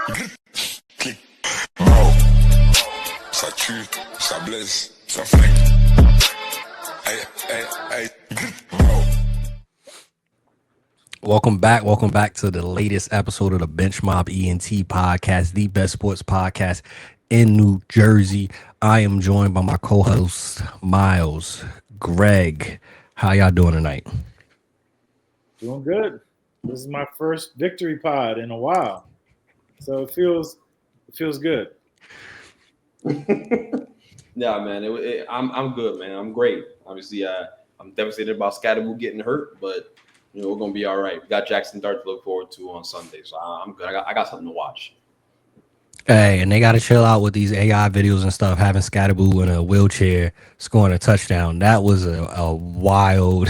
Clic. Mao. Ça tue, ça blesse, ça flingue. Hey, hey, hey. Mao. Welcome back to the latest episode of the Bench Mob ENT podcast, the best sports podcast in New Jersey. I am joined by my co-host Myles, Greg. How y'all doing tonight? Doing good. This is my first victory pod in a while, so it feels good. Yeah, man. I'm good, man. I'm great. Obviously, I'm devastated about Scatterboo getting hurt, but we're gonna be all right. We got Jackson Dart to look forward to on Sunday, so I'm good. I got something to watch. Hey, and they got to chill out with these AI videos and stuff. Having Scatterboo in a wheelchair scoring a touchdown, that was a wild,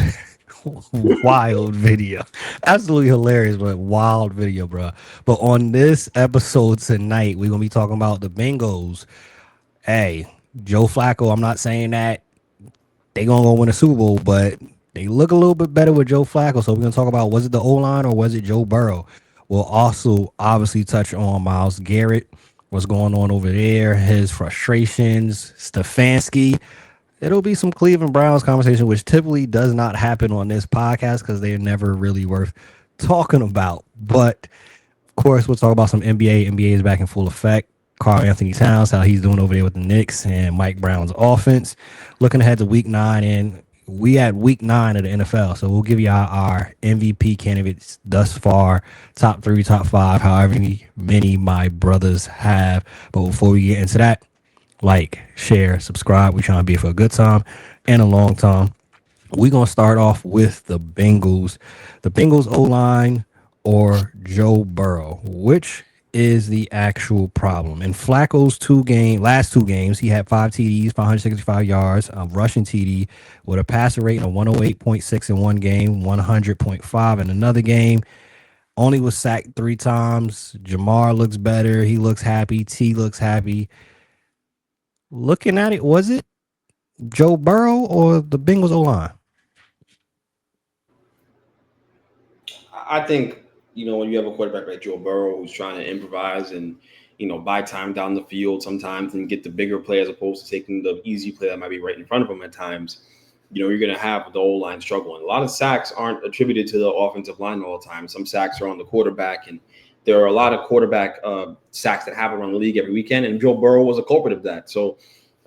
wild video. Absolutely hilarious, but wild video, bro. But on this episode tonight, we're gonna be talking about the Bengals. Hey, Joe Flacco. I'm not saying that they gonna go win a Super Bowl, but they look a little bit better with Joe Flacco. So we're going to talk about, was it the O-line or was it Joe Burrow? We'll also obviously touch on Myles Garrett, what's going on over there, his frustrations, Stefanski. It'll be some Cleveland Browns conversation, which typically does not happen on this podcast because they're never really worth talking about. But, of course, we'll talk about some NBA. NBA is back in full effect. Karl Anthony Towns, how he's doing over there with the Knicks, and Mike Brown's offense. Looking ahead to Week 9, and we at Week 9 of the NFL, so we'll give you our MVP candidates thus far, top 3, top 5, however many my brothers have. But before we get into that, like, share, subscribe. We're trying to be here for a good time and a long time. We're going to start off with the Bengals. The Bengals O-line or Joe Burrow, which is the actual problem. In Flacco's last two games, he had 5 TDs, 565 yards, a rushing TD with a passer rating of 108.6 in one game, 100.5 in another game. Only was sacked 3 times. Jamar looks better. He looks happy. T looks happy. Looking at it, was it Joe Burrow or the Bengals O-line? I think when you have a quarterback like Joe Burrow who's trying to improvise and buy time down the field sometimes and get the bigger play as opposed to taking the easy play that might be right in front of him at times, you're going to have the O-line struggling. A lot of sacks aren't attributed to the offensive line all the time. Some sacks are on the quarterback, and there are a lot of quarterback sacks that happen around the league every weekend, and Joe Burrow was a culprit of that. So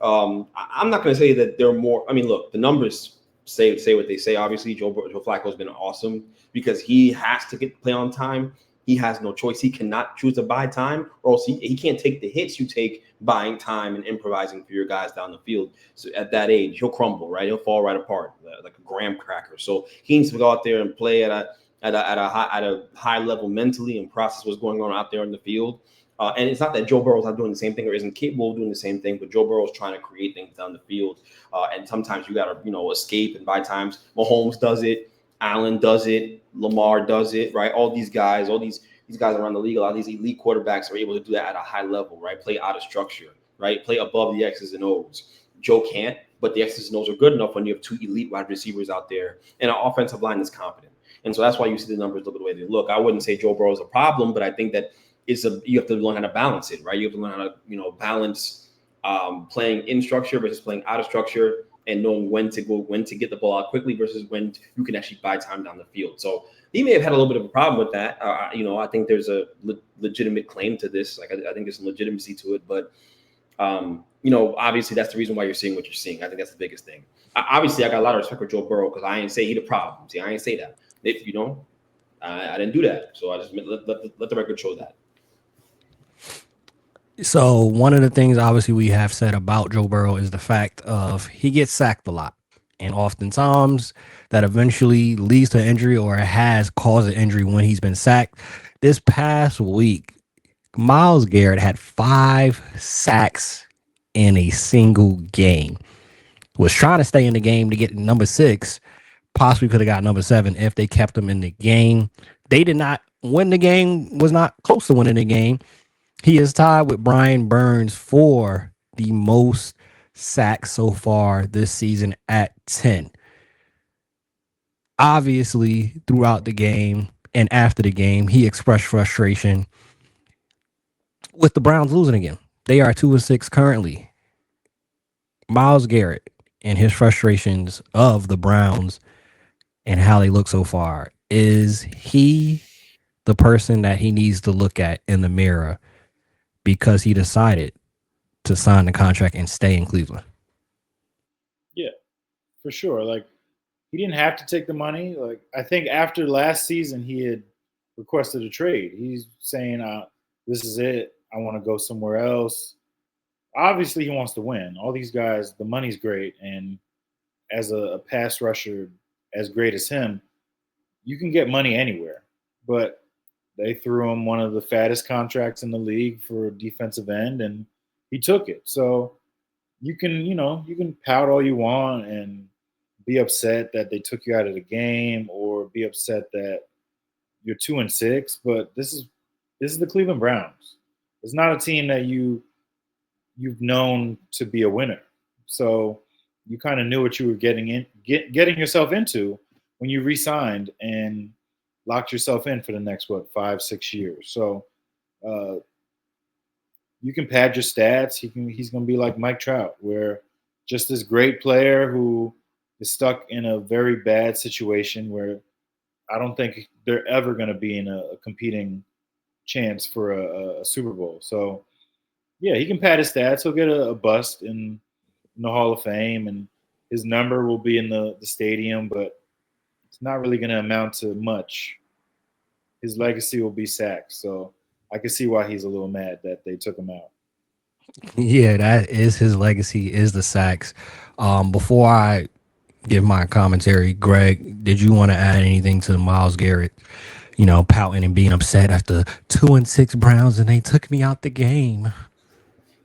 I'm not going to say that they're more. I mean, look, the numbers say what they say. Obviously, Joe Flacco has been awesome because he has to get play on time. He has no choice. He cannot choose to buy time, or else he can't take the hits you take buying time and improvising for your guys down the field. So at that age, he'll crumble, right? He'll fall right apart like a graham cracker. So he needs to go out there and play at a high level mentally and process what's going on out there in the field. And it's not that Joe Burrow's not doing the same thing or isn't capable of doing the same thing, but Joe Burrow's trying to create things down the field. And sometimes you got to, escape. And by times, Mahomes does it, Allen does it, Lamar does it, right? All these guys around the league, a lot of these elite quarterbacks are able to do that at a high level, right? Play out of structure, right? Play above the X's and O's. Joe can't, but the X's and O's are good enough when you have 2 elite wide receivers out there and an offensive line that's competent. And so that's why you see the numbers look the way they look. I wouldn't say Joe Burrow is a problem, but I think that you have to learn how to balance it, right? You have to learn how to, balance playing in structure versus playing out of structure, and knowing when to get the ball out quickly versus when you can actually buy time down the field. So he may have had a little bit of a problem with that. I think there's a legitimate claim to this. Like I think there's some legitimacy to it, but obviously that's the reason why you're seeing what you're seeing. I think that's the biggest thing. Obviously, I got a lot of respect for Joe Burrow because I ain't say he the problem. See, I ain't say that. If I didn't do that. So I just let the record show that. So one of the things obviously we have said about Joe Burrow is the fact of he gets sacked a lot. And oftentimes that eventually leads to injury or has caused an injury when he's been sacked. This past week, Myles Garrett had 5 sacks in a single game. Was trying to stay in the game to get number 6. Possibly could have got number 7 if they kept him in the game. They did not win the game, was not close to winning the game. He is tied with Brian Burns for the most sacks so far this season at 10. Obviously, throughout the game and after the game, he expressed frustration. with the Browns losing again. They are 2-6 currently. Myles Garrett and his frustrations of the Browns and how they look so far. Is he the person that he needs to look at in the mirror because he decided to sign the contract and stay in Cleveland? Yeah, for sure. Like, he didn't have to take the money. Like, I think after last season, he had requested a trade. He's saying, "This is it. I want to go somewhere else." Obviously, he wants to win. All these guys, the money's great, and as a pass rusher as great as him, you can get money anywhere. But they threw him one of the fattest contracts in the league for a defensive end, and he took it. So you can pout all you want and be upset that they took you out of the game, or be upset that you're 2-6. But this is the Cleveland Browns. It's not a team that you've known to be a winner. So you kind of knew what you were getting yourself into when you re-signed and locked yourself in for the next 5-6 years. So you can pad your stats. He's going to be like Mike Trout, where just this great player who is stuck in a very bad situation where I don't think they're ever going to be in a competing chance for a Super Bowl. So yeah, he can pad his stats. He'll get a bust in the Hall of Fame, and his number will be in the stadium, but it's not really going to amount to much. His legacy will be sacks. So I can see why he's a little mad that they took him out. Yeah, that is his legacy, is the sacks. Before I give my commentary, Greg, did you want to add anything to Myles Garrett, pouting and being upset after 2-6 Browns and they took me out the game?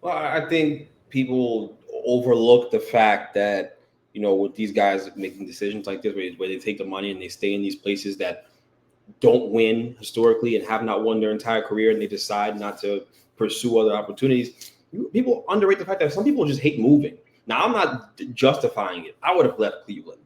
Well, I think people overlook the fact that, with these guys making decisions like this, where they take the money and they stay in these places that don't win historically and have not won their entire career, and they decide not to pursue other opportunities. People underrate the fact that some people just hate moving. Now, I'm not justifying it. I would have left Cleveland,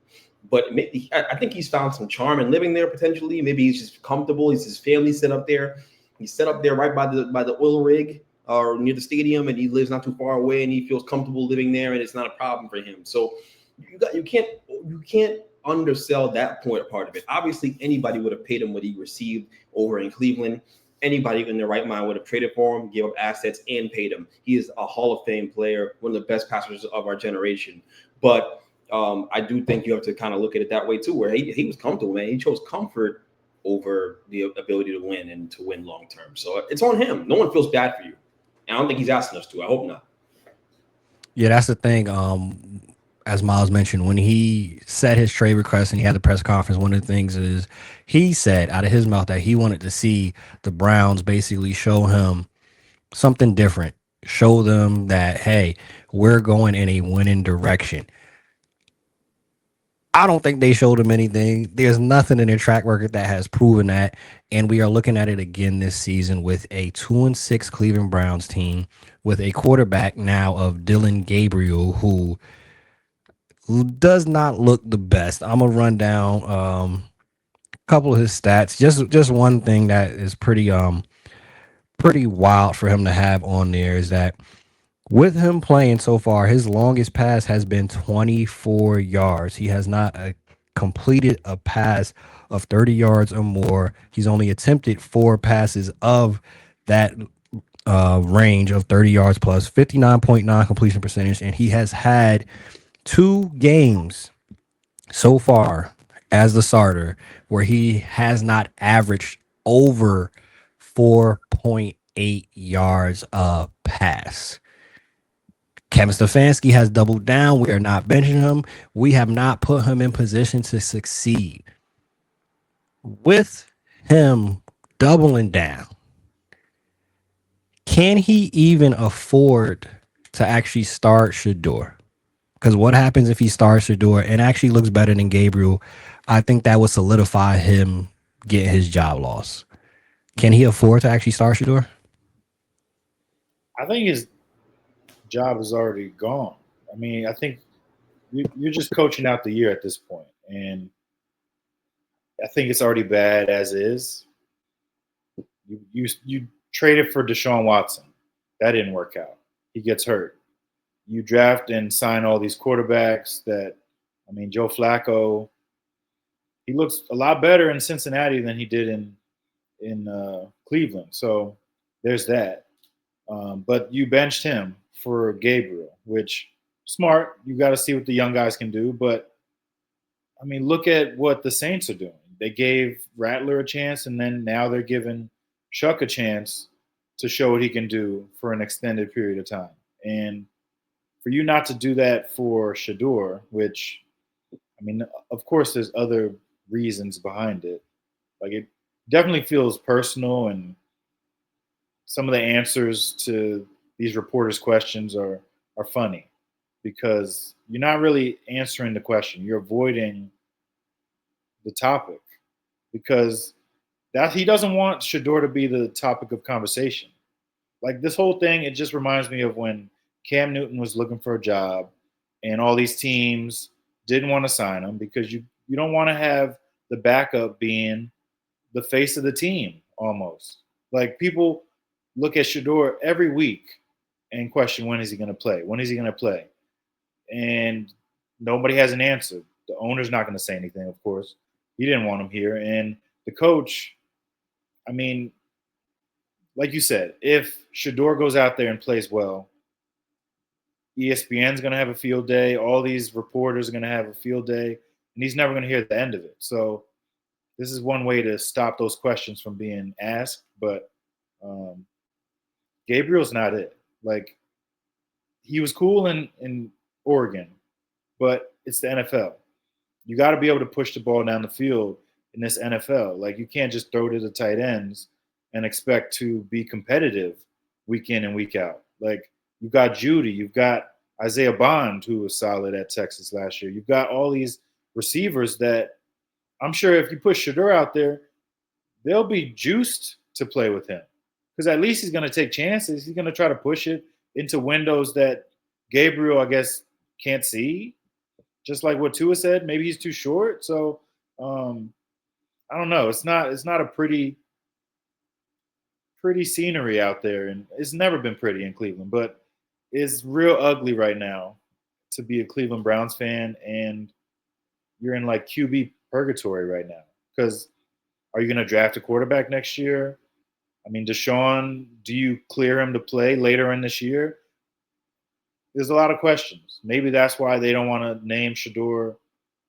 but maybe, I think he's found some charm in living there potentially. Maybe he's just comfortable. His family set up there. He's set up there right by the oil rig or near the stadium, and he lives not too far away, and he feels comfortable living there, and it's not a problem for him. So you can't undersell that part of it. Obviously, anybody would have paid him what he received over in Cleveland. Anybody in their right mind would have traded for him, gave up assets, and paid him. He is a Hall of Fame player, one of the best passers of our generation. But I do think you have to kind of look at it that way too, where he was comfortable, man. He chose comfort over the ability to win and to win long term. So it's on him. No one feels bad for you. And I don't think he's asking us to. I hope not. Yeah, that's the thing. As Myles mentioned, when he said his trade request and he had the press conference, one of the things is he said out of his mouth that he wanted to see the Browns basically show him something different, show them that, hey, we're going in a winning direction. I don't think they showed him anything. There's nothing in their track record that has proven that. And we are looking at it again this season with a 2-6 Cleveland Browns team with a quarterback now of Dillon Gabriel, who does not look the best. I'm gonna run down a couple of his stats. Just one thing that is pretty wild for him to have on there is that with him playing so far, his longest pass has been 24 yards. He has not completed a pass of 30 yards or more. He's only attempted 4 passes of that range of 30 yards plus, 59.9 completion percentage, and he has had 2 games so far as the starter where he has not averaged over 4.8 yards a pass. Kevin Stefanski has doubled down. We are not benching him. We have not put him in position to succeed. With him doubling down, can he even afford to actually start Shedeur? Because what happens if he starts Shedeur and actually looks better than Gabriel? I think that would solidify him getting his job lost. Can he afford to actually start Shedeur? I think his job is already gone. I mean, I think you're just coaching out the year at this point, and I think it's already bad as is. You traded for Deshaun Watson. That didn't work out. He gets hurt. You draft and sign all these quarterbacks that, I mean, Joe Flacco, he looks a lot better in Cincinnati than he did in Cleveland. So there's that. But you benched him for Gabriel, which smart. You got to see what the young guys can do. But, I mean, look at what the Saints are doing. They gave Rattler a chance, and then now they're giving Chuck a chance to show what he can do for an extended period of time. And for you not to do that for Shedeur, which, I mean, of course there's other reasons behind it. Like, it definitely feels personal, and some of the answers to these reporters' questions are funny because you're not really answering the question. You're avoiding the topic because that he doesn't want Shedeur to be the topic of conversation. Like, this whole thing, it just reminds me of when Cam Newton was looking for a job and all these teams didn't want to sign him because you don't want to have the backup being the face of the team almost. Like, people look at Shedeur every week and question, when is he going to play? When is he going to play? And nobody has an answer. The owner's not going to say anything, of course. He didn't want him here. And the coach, I mean, like you said, if Shedeur goes out there and plays well, ESPN's going to have a field day. All these reporters are going to have a field day, and he's never going to hear the end of it. So this is one way to stop those questions from being asked. But Gabriel's not it. Like, he was cool in Oregon, but it's the NFL. You got to be able to push the ball down the field in this NFL. Like, you can't just throw to the tight ends and expect to be competitive week in and week out. Like, you've got Judy, you've got Isaiah Bond, who was solid at Texas last year. You've got all these receivers that I'm sure if you put Shedeur out there, they'll be juiced to play with him because at least he's going to take chances. He's going to try to push it into windows that Gabriel, I guess, can't see. Just like what Tua said, maybe he's too short. So I don't know. It's not a pretty scenery out there, and it's never been pretty in Cleveland, but it's real ugly right now to be a Cleveland Browns fan, and you're in like QB purgatory right now. Because are you going to draft a quarterback next year? I mean, Deshaun, do you clear him to play later in this year? There's a lot of questions. Maybe that's why they don't want to name Shedeur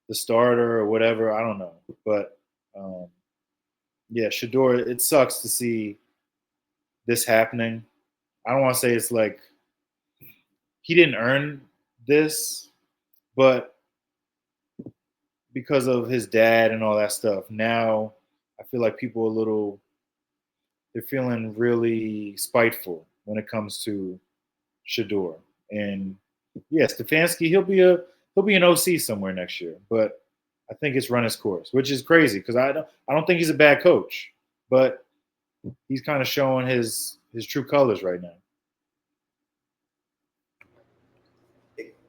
the starter or whatever. I don't know. But, yeah, Shedeur, it sucks to see this happening. I don't want to say it's like he didn't earn this, but because of his dad and all that stuff, now I feel like people they're feeling really spiteful when it comes to Shedeur. And yeah, Stefanski, he'll be an OC somewhere next year, but I think it's run its course, which is crazy because I don't think he's a bad coach, but he's kind of showing his true colors right now.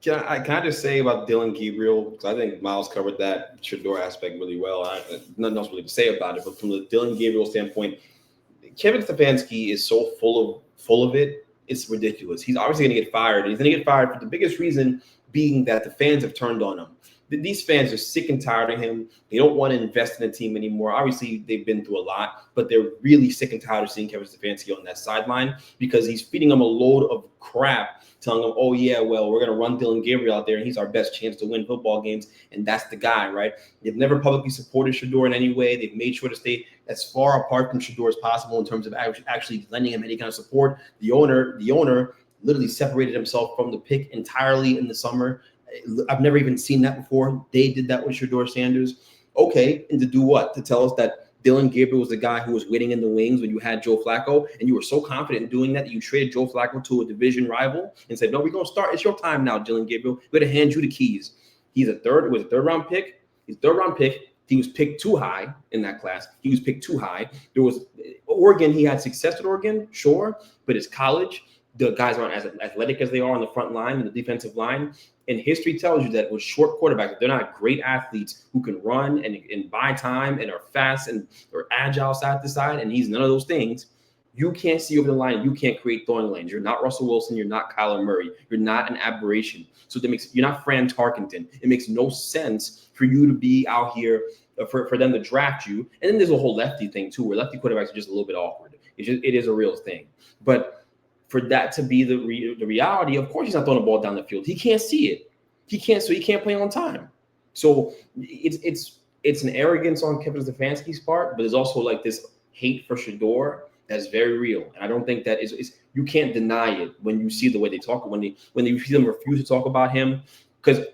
Can I just say about Dillon Gabriel? Because I think Myles covered that Shedeur aspect really well. Nothing else really to say about it. But from the Dillon Gabriel standpoint, Kevin Stefanski is so full of it. It's ridiculous. He's obviously going to get fired. He's going to get fired for the biggest reason being that the fans have turned on him. These fans are sick and tired of him. They don't want to invest in the team anymore. Obviously, they've been through a lot, but they're really sick and tired of seeing Kevin Stefanski on that sideline because he's feeding them a load of crap, telling them, oh, yeah, well, we're going to run Dillon Gabriel out there, and he's our best chance to win football games, and that's the guy, right? They've never publicly supported Shedeur in any way. They've made sure to stay as far apart from Shedeur as possible in terms of actually lending him any kind of support. The owner literally separated himself from the pick entirely in the summer. I've never even seen that before. They did that with Shedeur Sanders. Okay, and to do what? To tell us that Dillon Gabriel was the guy who was waiting in the wings when you had Joe Flacco, and you were so confident in doing that you traded Joe Flacco to a division rival and said, no, we're going to start. It's your time now, Dillon Gabriel. We're going to hand you the keys. It was a third round pick. He's a third round pick. He was picked too high in that class. He was picked too high. There was Oregon. He had success at Oregon, sure, but it's college. The guys aren't as athletic as they are on the front line and the defensive line. And history tells you that with short quarterbacks, they're not great athletes who can run and buy time and are fast and are agile side to side. And he's none of those things. You can't see over the line. You can't create throwing lanes. You're not Russell Wilson. You're not Kyler Murray. You're not an aberration. So you're not Fran Tarkenton. It makes no sense for you to be out here for them to draft you. And then there's a whole lefty thing too, where lefty quarterbacks are just a little bit awkward. It is a real thing. But for that to be the reality, of course he's not throwing the ball down the field. He can't see it. He can't play on time. So it's an arrogance on Kevin Stefanski's part, but there's also like this hate for Shedeur that's very real. And I don't think that is you can't deny it when you see the way they talk, when you see them refuse to talk about him. Because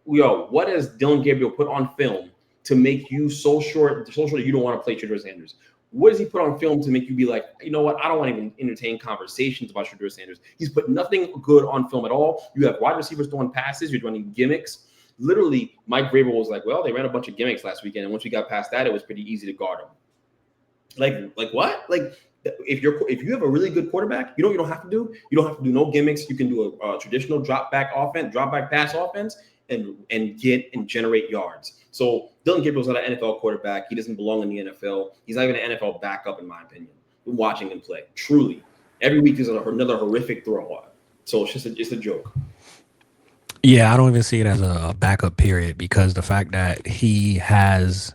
what has Dillon Gabriel put on film to make you so sure that you don't want to play Shedeur Sanders? What does he put on film to make you be like, you know what? I don't want to even entertain conversations about Shedeur Sanders. He's put nothing good on film at all. You have wide receivers throwing passes. You're running gimmicks. Literally, Mike Vrabel was like, well, they ran a bunch of gimmicks last weekend. And once we got past that, it was pretty easy to guard them. Like what? Like if you have a really good quarterback, you don't have to do? You don't have to do no gimmicks. You can do a traditional drop back pass offense and generate yards. So Dillon Gabriel's not an NFL quarterback. He doesn't belong in the NFL. He's not even an NFL backup, in my opinion. Watching him play, truly, every week is another horrific throw. So it's just a joke. Yeah, I don't even see it as a backup period, because the fact that he has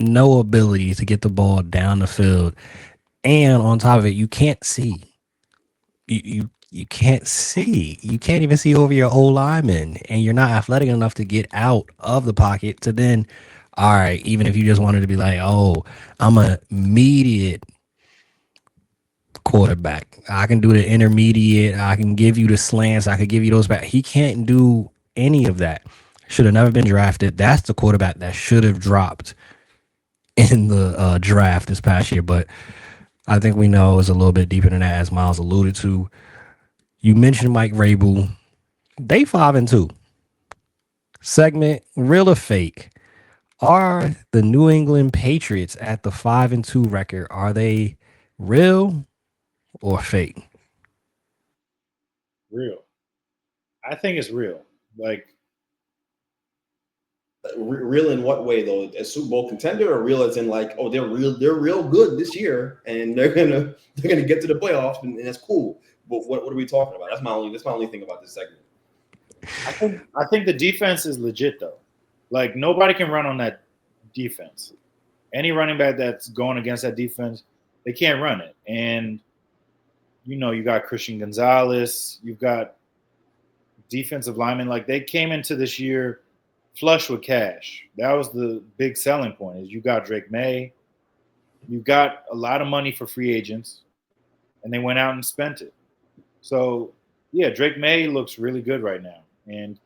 no ability to get the ball down the field, and on top of it, you can't see. You can't see. You can't even see over your O-lineman, and you're not athletic enough to get out of the pocket to then, all right, even if you just wanted to be like, oh, I'm an immediate quarterback. I can do the intermediate. I can give you the slants. I could give you those back. He can't do any of that. Should have never been drafted. That's the quarterback that should have dropped in the draft this past year. But I think we know it's a little bit deeper than that, as Myles alluded to. You mentioned Mike Vrabel. They 5-2. Segment, real or fake? Are the New England Patriots at the 5-2 record? Are they real or fake? Real. I think it's real. Like, real in what way though? A Super Bowl contender, or real as in like, oh, they're real good this year, and they're gonna get to the playoffs, and that's cool. But what are we talking about? That's my only thing about this segment. I think the defense is legit though. Like, nobody can run on that defense. Any running back that's going against that defense, they can't run it. And you got Christian Gonzalez, you've got defensive linemen. Like, they came into this year flush with cash. That was the big selling point, is you got Drake May, you got a lot of money for free agents, and they went out and spent it. So, yeah, Drake May looks really good right now. And,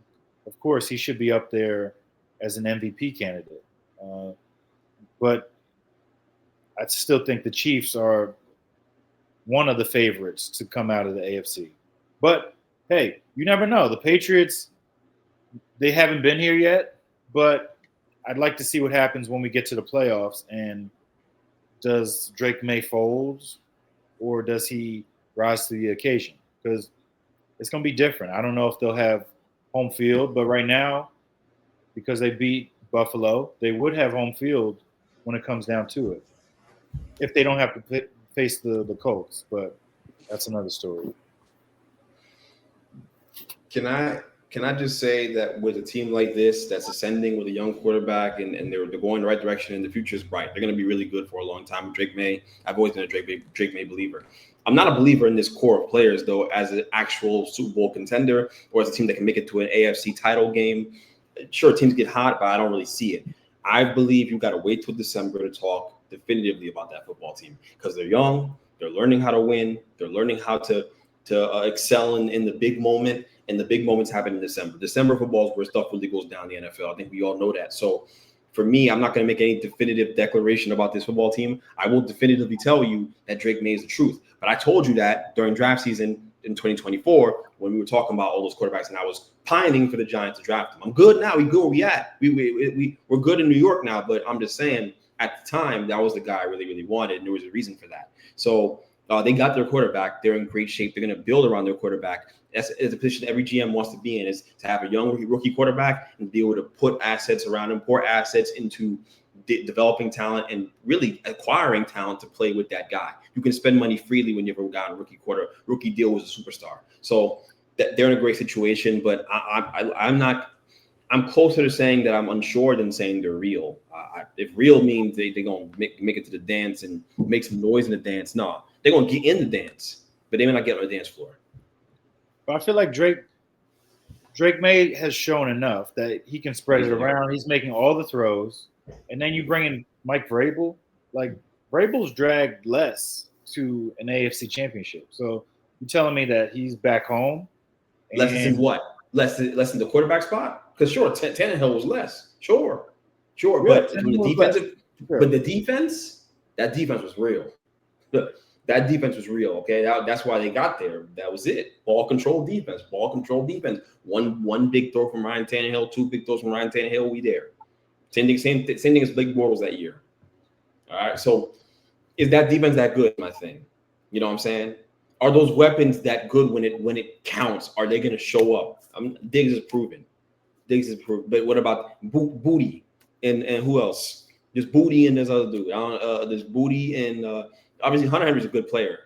of course, he should be up there as an MVP candidate. But I still think the Chiefs are one of the favorites to come out of the AFC. But, hey, you never know. The Patriots, they haven't been here yet, but I'd like to see what happens when we get to the playoffs. And does Drake May fold, or does he rise to the occasion? Because it's going to be different. I don't know if they'll have home field, but right now, because they beat Buffalo, they would have home field when it comes down to it, if they don't have to face the Colts. But that's another story. Can I just say that with a team like this that's ascending with a young quarterback, and they're going the right direction, and the future is bright, they're going to be really good for a long time. Drake May, I've always been a Drake May believer. I'm not a believer in this core of players, though, as an actual Super Bowl contender or as a team that can make it to an AFC title game. Sure, teams get hot, but I don't really see it. I believe you got to wait till December to talk definitively about that football team, because they're young, they're learning how to win, they're learning how to excel in the big moment, and the big moments happen in December. December football is where stuff really goes down in the NFL. I think we all know that. So for me, I'm not going to make any definitive declaration about this football team. I will definitively tell you that Drake May is the truth. But I told you that during draft season in 2024 when we were talking about all those quarterbacks, and I was pining for the Giants to draft them. I'm good now. We good where we at. We're good in New York now. But I'm just saying, at the time, that was the guy I really, really wanted, and there was a reason for that. So they got their quarterback. They're in great shape. They're going to build around their quarterback. That's a position every GM wants to be in, is to have a young rookie quarterback and be able to put assets around him, pour assets into developing talent and really acquiring talent to play with that guy. You can spend money freely when you have a guy on rookie deal with a superstar. So they're in a great situation, but I'm closer to saying that I'm unsure than saying they're real. If real means they're going to make it to the dance and make some noise in the dance, no. They're going to get in the dance, but they may not get on the dance floor. But I feel like Drake has shown enough that he can spread it around. He's making all the throws. And then you bring in Mike Vrabel. Like, Vrabel's dragged less to an AFC championship. So you're telling me that he's back home? Less than what? Less than the quarterback spot? Because sure, Tannehill was less. Sure. Yeah, But from the defensive, but the defense, that defense was real. That defense was real. Okay, that's why they got there. That was it. Ball control defense. One big throw from Ryan Tannehill, 2 big throws from Ryan Tannehill. We there. Same thing as Blake Bortles that year. All right. So is that defense that good? My thing. You know what I'm saying? Are those weapons that good when it counts? Are they going to show up? Diggs is proven. But what about Booty and who else? There's Booty and there's other dude. There's Booty and obviously Hunter Henry's a good player.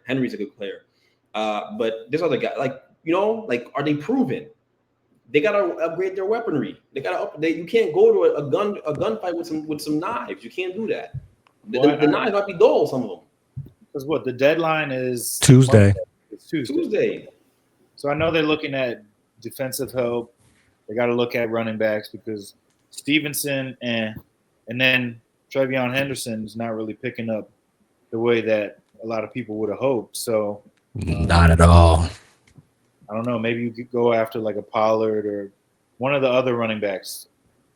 But there's other guys are they proven? They gotta upgrade their weaponry. You can't go to a gunfight with some knives. You can't do that. The knives might be dull. Some of them. Because what the deadline is Tuesday. It's Tuesday. So I know they're looking at defensive help. They got to look at running backs because Stevenson and then Trevion Henderson is not really picking up the way that a lot of people would have hoped. So not at all. I don't know. Maybe you could go after like a Pollard or one of the other running backs.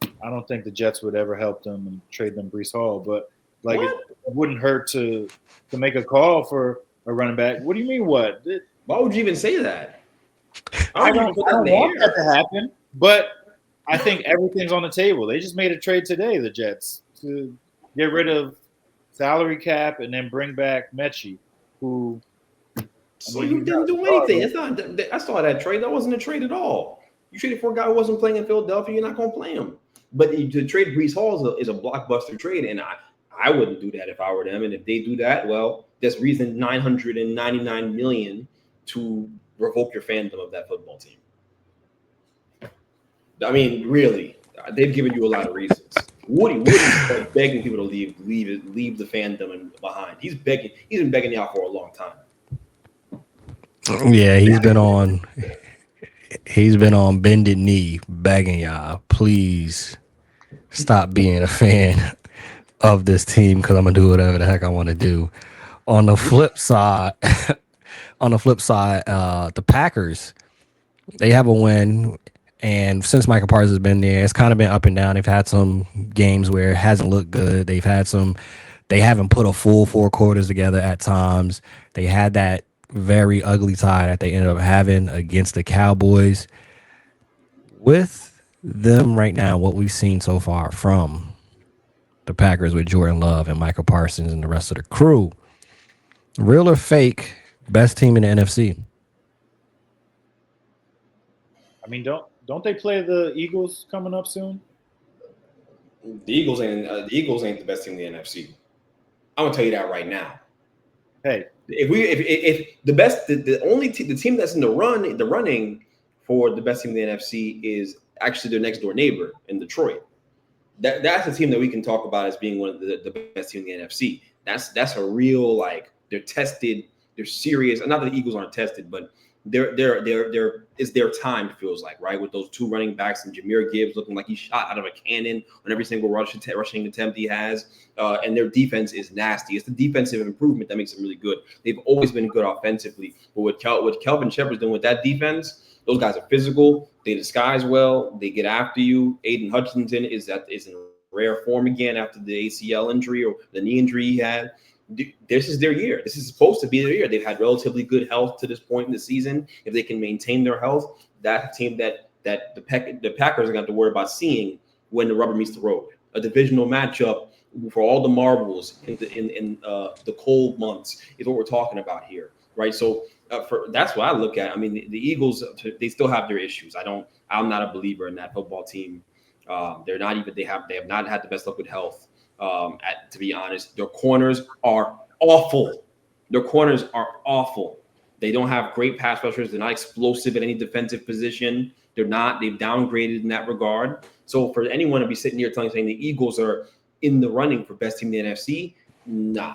I don't think the Jets would ever help them and trade them Breece Hall, but like it wouldn't hurt to make a call for a running back. What do you mean? What? Why would you even say that? I don't want that to happen, but I think everything's on the table. They just made a trade today, the Jets, to get rid of salary cap and then bring back Mechie, who. So you didn't do anything. I saw that trade. That wasn't a trade at all. You traded for a guy who wasn't playing in Philadelphia. You're not going to play him. But to trade Breece Hall is a blockbuster trade, and I wouldn't do that if I were them. And if they do that, well, there's reason $999 million to revoke your fandom of that football team. I mean, really, they've given you a lot of reasons. Woody's begging people to leave the fandom behind. He's been begging y'all for a long time. Yeah, he's been on bended knee begging y'all, please stop being a fan of this team because I'm gonna do whatever the heck I want to do. On the flip side, the Packers, they have a win, and since Michael Parsons has been there, it's kind of been up and down. They've had some games where it hasn't looked good. They haven't put a full 4 quarters together at times. They had that very ugly tie that they ended up having against the Cowboys. With them right now, what we've seen so far from the Packers with Jordan Love and Michael Parsons and the rest of the crew, real or fake, best team in the NFC? I mean, don't they play the Eagles coming up soon? The Eagles ain't the best team in the NFC. I'm gonna tell you that right now. Hey, if the team that's in the running for the best team in the NFC is actually their next door neighbor in Detroit. That's a team that we can talk about as being one of the best team in the NFC. That's a real, like, they're tested, they're serious. Not that the Eagles aren't tested, but they're it's their time, it feels like, right? With those 2 running backs and Jahmyr Gibbs looking like he's shot out of a cannon on every single rushing attempt he has. And their defense is nasty. It's the defensive improvement that makes them really good. They've always been good offensively. But what Kelvin Shepard's doing with that defense, those guys are physical. They disguise well. They get after you. Aiden Hutchinson is in rare form again after the ACL injury or the knee injury he had. This is their year. This is supposed to be their year. They've had relatively good health to this point in the season. If they can maintain their health, that team that the Packers are going to have to worry about seeing when the rubber meets the road. A divisional matchup for all the marbles in the cold months is what we're talking about here, right? So that's what I look at. I mean, the Eagles, they still have their issues. I'm not a believer in that football team. They have not had the best luck with health. To be honest, their corners are awful. Their corners are awful. They don't have great pass rushers. They're not explosive at any defensive position. They're not. They've downgraded in that regard. So for anyone to be sitting here saying the Eagles are in the running for best team in the NFC, no.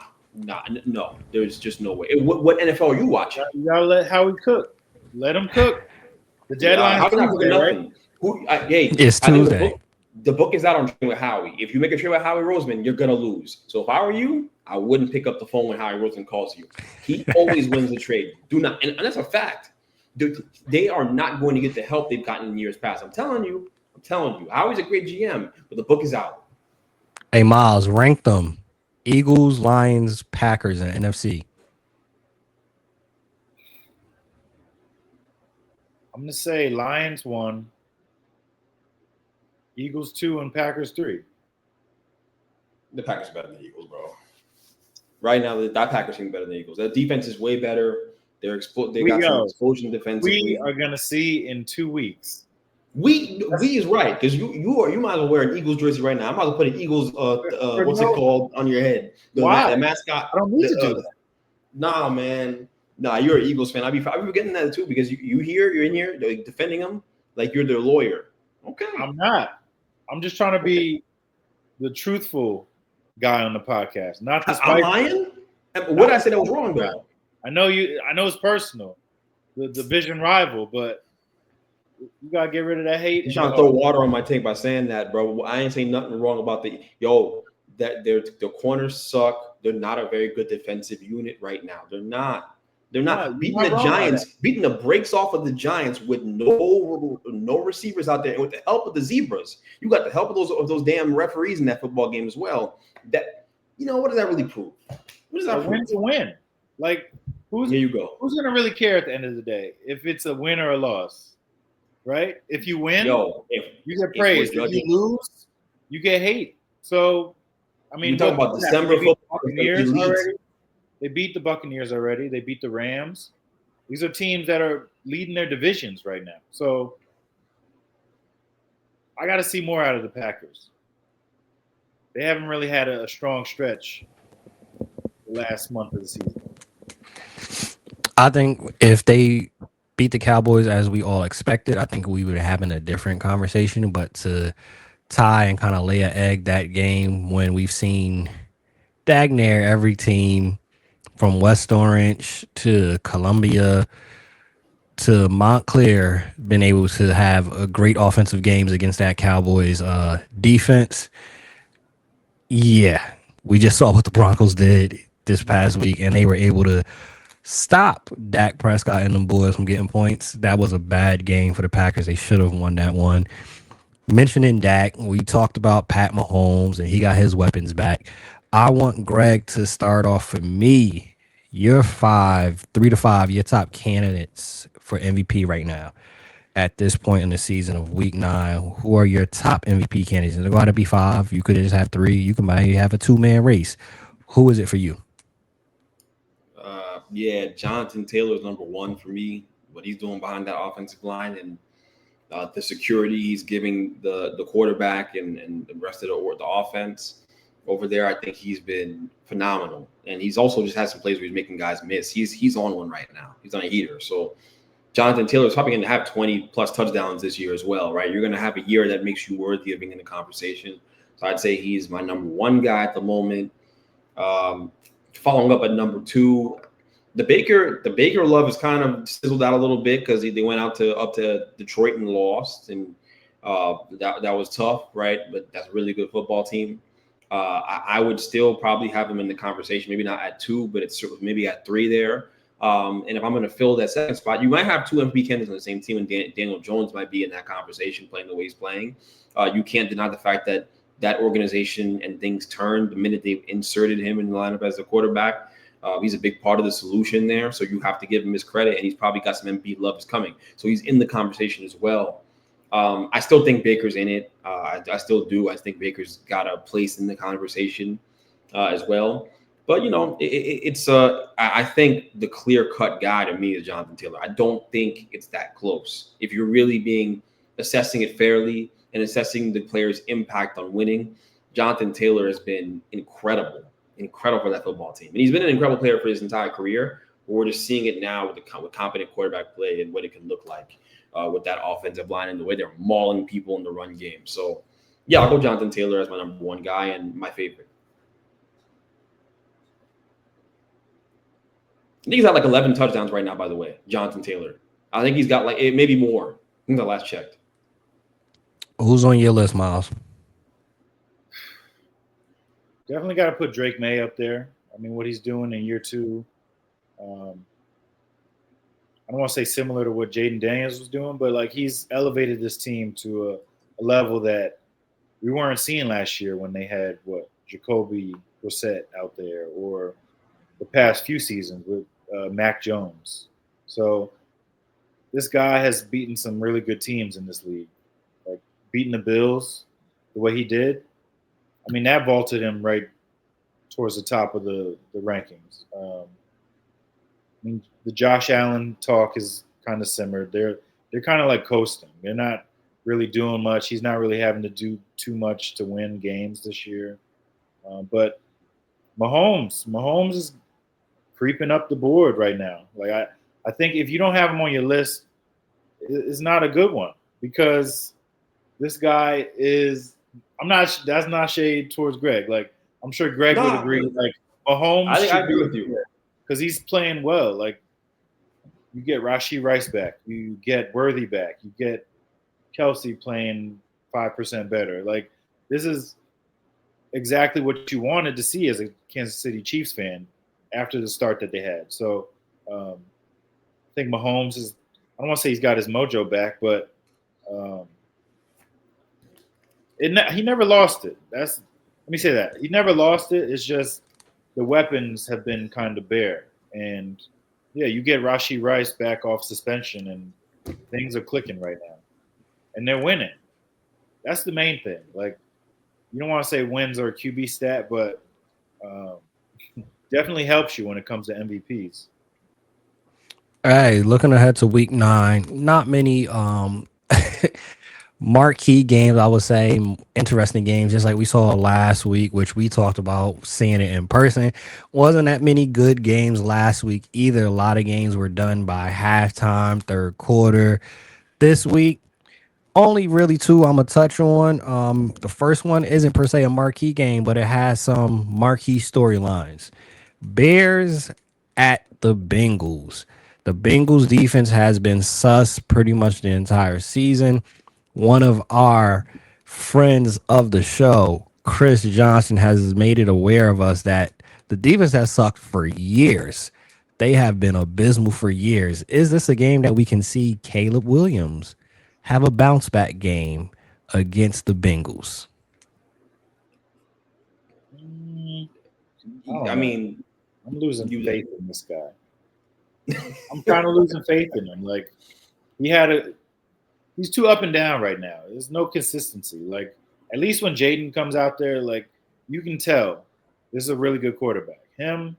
There's just no way. What NFL are you watching? You gotta let Howie cook. Let him cook. The deadline is Tuesday, right? It's Tuesday. The book is out on trade with Howie. If you make a trade with Howie Roseman, you're gonna lose. So if I were you, I wouldn't pick up the phone when Howie Roseman calls you. He always wins the trade. Do not, and that's a fact. They are not going to get the help they've gotten in years past. I'm telling you. Howie's a great GM, but the book is out. Hey, Myles, rank them. Eagles, Lions, Packers, and NFC. I'm gonna say Lions 1, Eagles 2, and Packers 3. The Packers are better than the Eagles, bro. Right now, that Packers team better than the Eagles. That defense is way better. They got some explosion defensively. We are gonna see in 2 weeks. We is right, because you might as well wear an Eagles jersey right now. I might as well put an Eagles what's it called on your head. The mascot. I don't need to do that. Nah, man. Nah, you're an Eagles fan. I'd be forgetting that too, because you're in here like, defending them like you're their lawyer. Okay. I'm not. I'm just trying to be the truthful guy on the podcast, not the I'm lying. What did I say that was wrong, though? I know it's personal, the division rival, but you gotta get rid of that hate. You're trying to throw water on my tank by saying that, bro. I ain't saying nothing wrong about that their corners suck. They're not a very good defensive unit right now. They're not. They're not beating the Giants, beating the brakes off of the Giants with no receivers out there, and with the help of the Zebras. You got the help of those damn referees in that football game as well. That what does that really prove? What does that prove? Win's a win. Like here you go. Who's gonna really care at the end of the day if it's a win or a loss, right? If you win, you get praise. If you lose, you get hate. So, I mean, you talking about December football? They beat the Buccaneers already. They beat the Rams. These are teams that are leading their divisions right now. So I got to see more out of the Packers. They haven't really had a strong stretch the last month of the season. I think if they beat the Cowboys as we all expected, I think we would be having a different conversation. But to tie and kind of lay an egg that game when we've seen dang near every team from West Orange to Columbia to Montclair been able to have a great offensive games against that Cowboys defense. Yeah, we just saw what the Broncos did this past week, and they were able to stop Dak Prescott and them boys from getting points. That was a bad game for the Packers. They should have won that one. Mentioning Dak, we talked about Pat Mahomes, and he got his weapons back. I want Greg to start off for me. Your 3 to 5, your top candidates for MVP right now at this point in the season of week 9. Who are your top MVP candidates? They're going to be 5. You could just have 3. You can maybe have a 2-man race. Who is it for you? Jonathan Taylor is number 1 for me. What he's doing behind that offensive line and the security he's giving the quarterback and the rest of the offense over there, I think he's been phenomenal. And he's also just had some plays where he's making guys miss. He's on one right now. He's on a heater. So Jonathan Taylor is probably going to have 20-plus touchdowns this year as well, right? You're going to have a year that makes you worthy of being in the conversation. So I'd say he's my number 1 guy at the moment. Following up at number 2, the Baker love is kind of sizzled out a little bit because they went up to Detroit and lost, and that was tough, right? But that's a really good football team. I would still probably have him in the conversation, maybe not at 2, but it's maybe at 3 there. And if I'm going to fill that second spot, you might have 2 MVP candidates on the same team, and Daniel Jones might be in that conversation playing the way he's playing. You can't deny the fact that organization and things turned the minute they inserted him in the lineup as a quarterback. He's a big part of the solution there, so you have to give him his credit, and he's probably got some MVP love is coming. So he's in the conversation as well. I still think Baker's in it. I still do. I think Baker's got a place in the conversation as well. But, I think the clear-cut guy to me is Jonathan Taylor. I don't think it's that close. If you're really assessing it fairly and assessing the player's impact on winning, Jonathan Taylor has been incredible for that football team. And he's been an incredible player for his entire career. But we're just seeing it now with competent quarterback play and what it can look like with that offensive line and the way they're mauling people in the run game. So, yeah, I'll go Jonathan Taylor as my number one guy and my favorite. I think he's got like 11 touchdowns right now, by the way, Jonathan Taylor. I think he's got like maybe more. I think the last checked. Who's on your list, Myles? Definitely got to put Drake May up there. I mean, what he's doing in year 2. I don't want to say similar to what Jaden Daniels was doing, but like he's elevated this team to a level that we weren't seeing last year when they had Jacoby Brissett out there, or the past few seasons with Mac Jones. So this guy has beaten some really good teams in this league, like beating the Bills the way he did. I mean, that vaulted him right towards the top of the rankings. I mean, the Josh Allen talk is kind of simmered. They're kind of like coasting. They're not really doing much. He's not really having to do too much to win games this year. But Mahomes is creeping up the board right now. Like I think if you don't have him on your list, it's not a good one, because this guy is. That's not shade towards Greg. Like I'm sure Greg would agree. Like Mahomes, I agree with you because he's playing well. Like you get Rashee Rice back, you get Worthy back, you get Kelsey playing 5% better. Like this is exactly what you wanted to see as a Kansas City Chiefs fan after the start that they had. So I think Mahomes is. I don't want to say he's got his mojo back, but he never lost it. Let me say that. He never lost it. It's just the weapons have been kind of bare. And, yeah, you get Rashee Rice back off suspension, and things are clicking right now. And they're winning. That's the main thing. Like, you don't want to say wins are a QB stat, but definitely helps you when it comes to MVPs. Hey, looking ahead to week 9, not many marquee games, I would say, interesting games, just like we saw last week, which we talked about seeing it in person. Wasn't that many good games last week either. A lot of games were done by halftime, third quarter. This week, only really 2 I'm going to touch on. The first one isn't per se a marquee game, but it has some marquee storylines. Bears at the Bengals. The Bengals defense has been sus pretty much the entire season. One of our friends of the show, Chris Johnson, has made it aware of us that the defense has sucked for years. They have been abysmal for years. Is this a game that we can see Caleb Williams have a bounce back game against the Bengals? I mean, I'm losing faith in this guy. I'm kind of losing faith in him. Like he's too up and down right now. There's no consistency. Like at least when Jaden comes out there, like you can tell this is a really good quarterback. Him,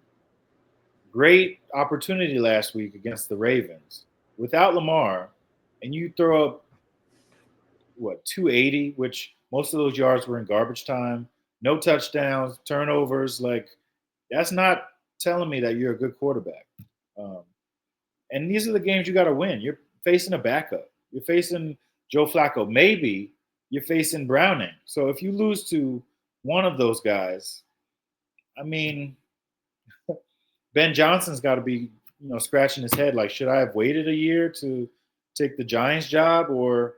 great opportunity last week against the Ravens without Lamar, and you throw up 280, which most of those yards were in garbage time, no touchdowns, turnovers. Like that's not telling me that you're a good quarterback. And these are the games you got to win. You're facing a backup. You're facing Joe Flacco. Maybe you're facing Browning. So if you lose to one of those guys, I mean, Ben Johnson's got to be, scratching his head like, should I have waited a year to take the Giants job? Or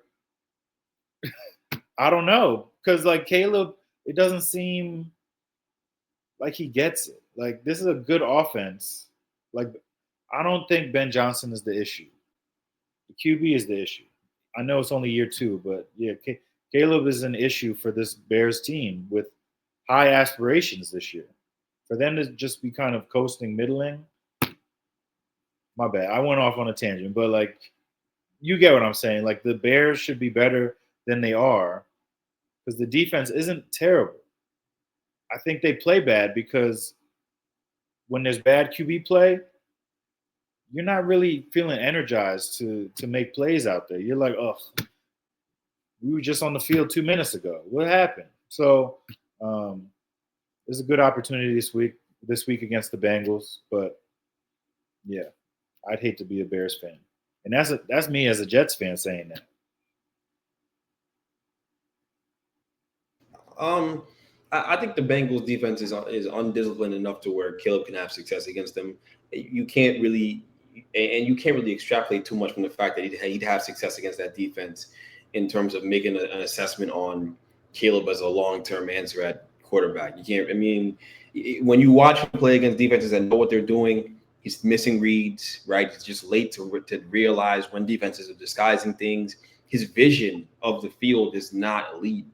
I don't know. Because, like, Caleb, it doesn't seem like he gets it. Like, this is a good offense. Like, I don't think Ben Johnson is the issue. The QB is the issue. I know it's only year 2, but, yeah, Caleb is an issue for this Bears team with high aspirations this year. For them to just be kind of coasting middling, my bad. I went off on a tangent, but, like, you get what I'm saying. Like, the Bears should be better than they are because the defense isn't terrible. I think they play bad because when there's bad QB play, you're not really feeling energized to make plays out there. You're like, oh, we were just on the field 2 minutes ago. What happened? So There's a good opportunity this week against the Bengals, but yeah, I'd hate to be a Bears fan, and that's me as a Jets fan saying that. I think the Bengals defense is undisciplined enough to where Caleb can have success against them. You can't really extrapolate too much from the fact that he'd have success against that defense in terms of making an assessment on Caleb as a long-term answer at quarterback. You can't. I mean, when you watch him play against defenses that know what they're doing, he's missing reads, right? He's just late to realize when defenses are disguising things. His vision of the field is not elite.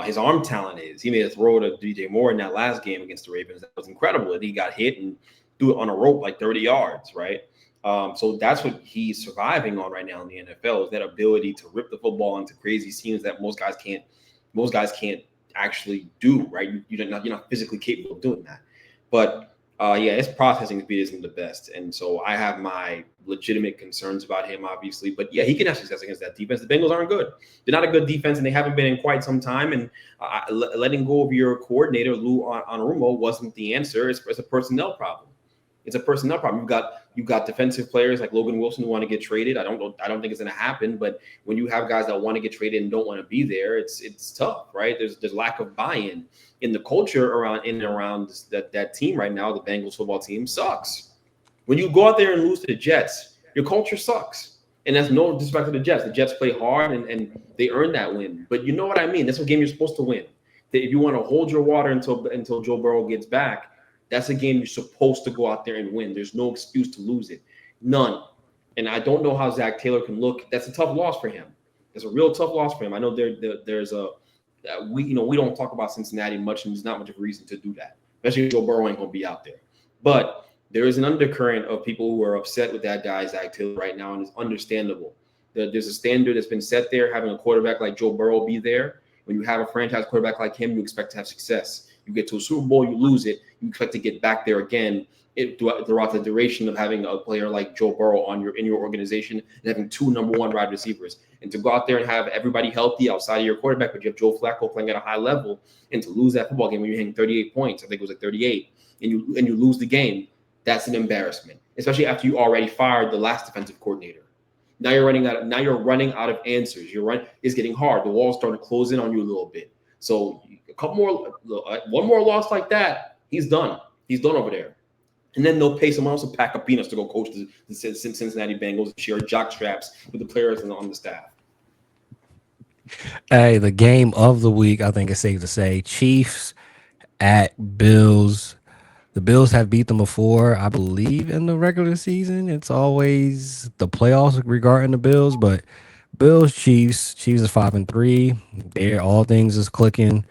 His arm talent is. He made a throw to DJ Moore in that last game against the Ravens. That was incredible. And he got hit and threw it on a rope like 30 yards, right? So that's what he's surviving on right now in the NFL, is that ability to rip the football into crazy seams that most guys can't actually do, right? You're not physically capable of doing that. But his processing speed isn't the best. And so I have my legitimate concerns about him, obviously. But yeah, he can have success against that defense. The Bengals aren't good. They're not a good defense, and they haven't been in quite some time. And letting go of your coordinator, Lou Anarumo, wasn't the answer. It's a personnel problem. It's a personnel problem. You've got defensive players like Logan Wilson who want to get traded. I don't think it's going to happen. But when you have guys that want to get traded and don't want to be there, it's tough, right? There's lack of buy-in in the culture around that team right now. The Bengals football team sucks. When you go out there and lose to the Jets, your culture sucks. And that's no disrespect to the Jets. The Jets play hard and they earned that win. But you know what I mean? That's a game you're supposed to win. If you want to hold your water until Joe Burrow gets back, that's a game you're supposed to go out there and win. There's no excuse to lose it. None. And I don't know how Zach Taylor can look. That's a tough loss for him. It's a real tough loss for him. I know there's we don't talk about Cincinnati much, and there's not much of a reason to do that, especially if Joe Burrow ain't going to be out there. But there is an undercurrent of people who are upset with that guy, Zach Taylor, right now, and it's understandable. There's a standard that's been set there. Having a quarterback like Joe Burrow be there, when you have a franchise quarterback like him, you expect to have success. You get to a Super Bowl, you lose it, you expect to get back there again throughout the duration of having a player like Joe Burrow in your organization and having two number one wide receivers. And to go out there and have everybody healthy outside of your quarterback, but you have Joe Flacco playing at a high level, and to lose that football game when you're hitting 38 points, I think it was like 38, and you lose the game, that's an embarrassment, especially after you already fired the last defensive coordinator. Now you're running out of answers. It's getting hard. The walls starting to close in on you a little bit. So one more loss like that, he's done. He's done over there. And then they'll pay someone else a pack of peanuts to go coach the Cincinnati Bengals and share jock straps with the players on the staff. Hey, the game of the week, I think it's safe to say, Chiefs at Bills. The Bills have beat them before, I believe, in the regular season. It's always the playoffs regarding the Bills, but Bills, Chiefs is 5-3. There, all things is clicking.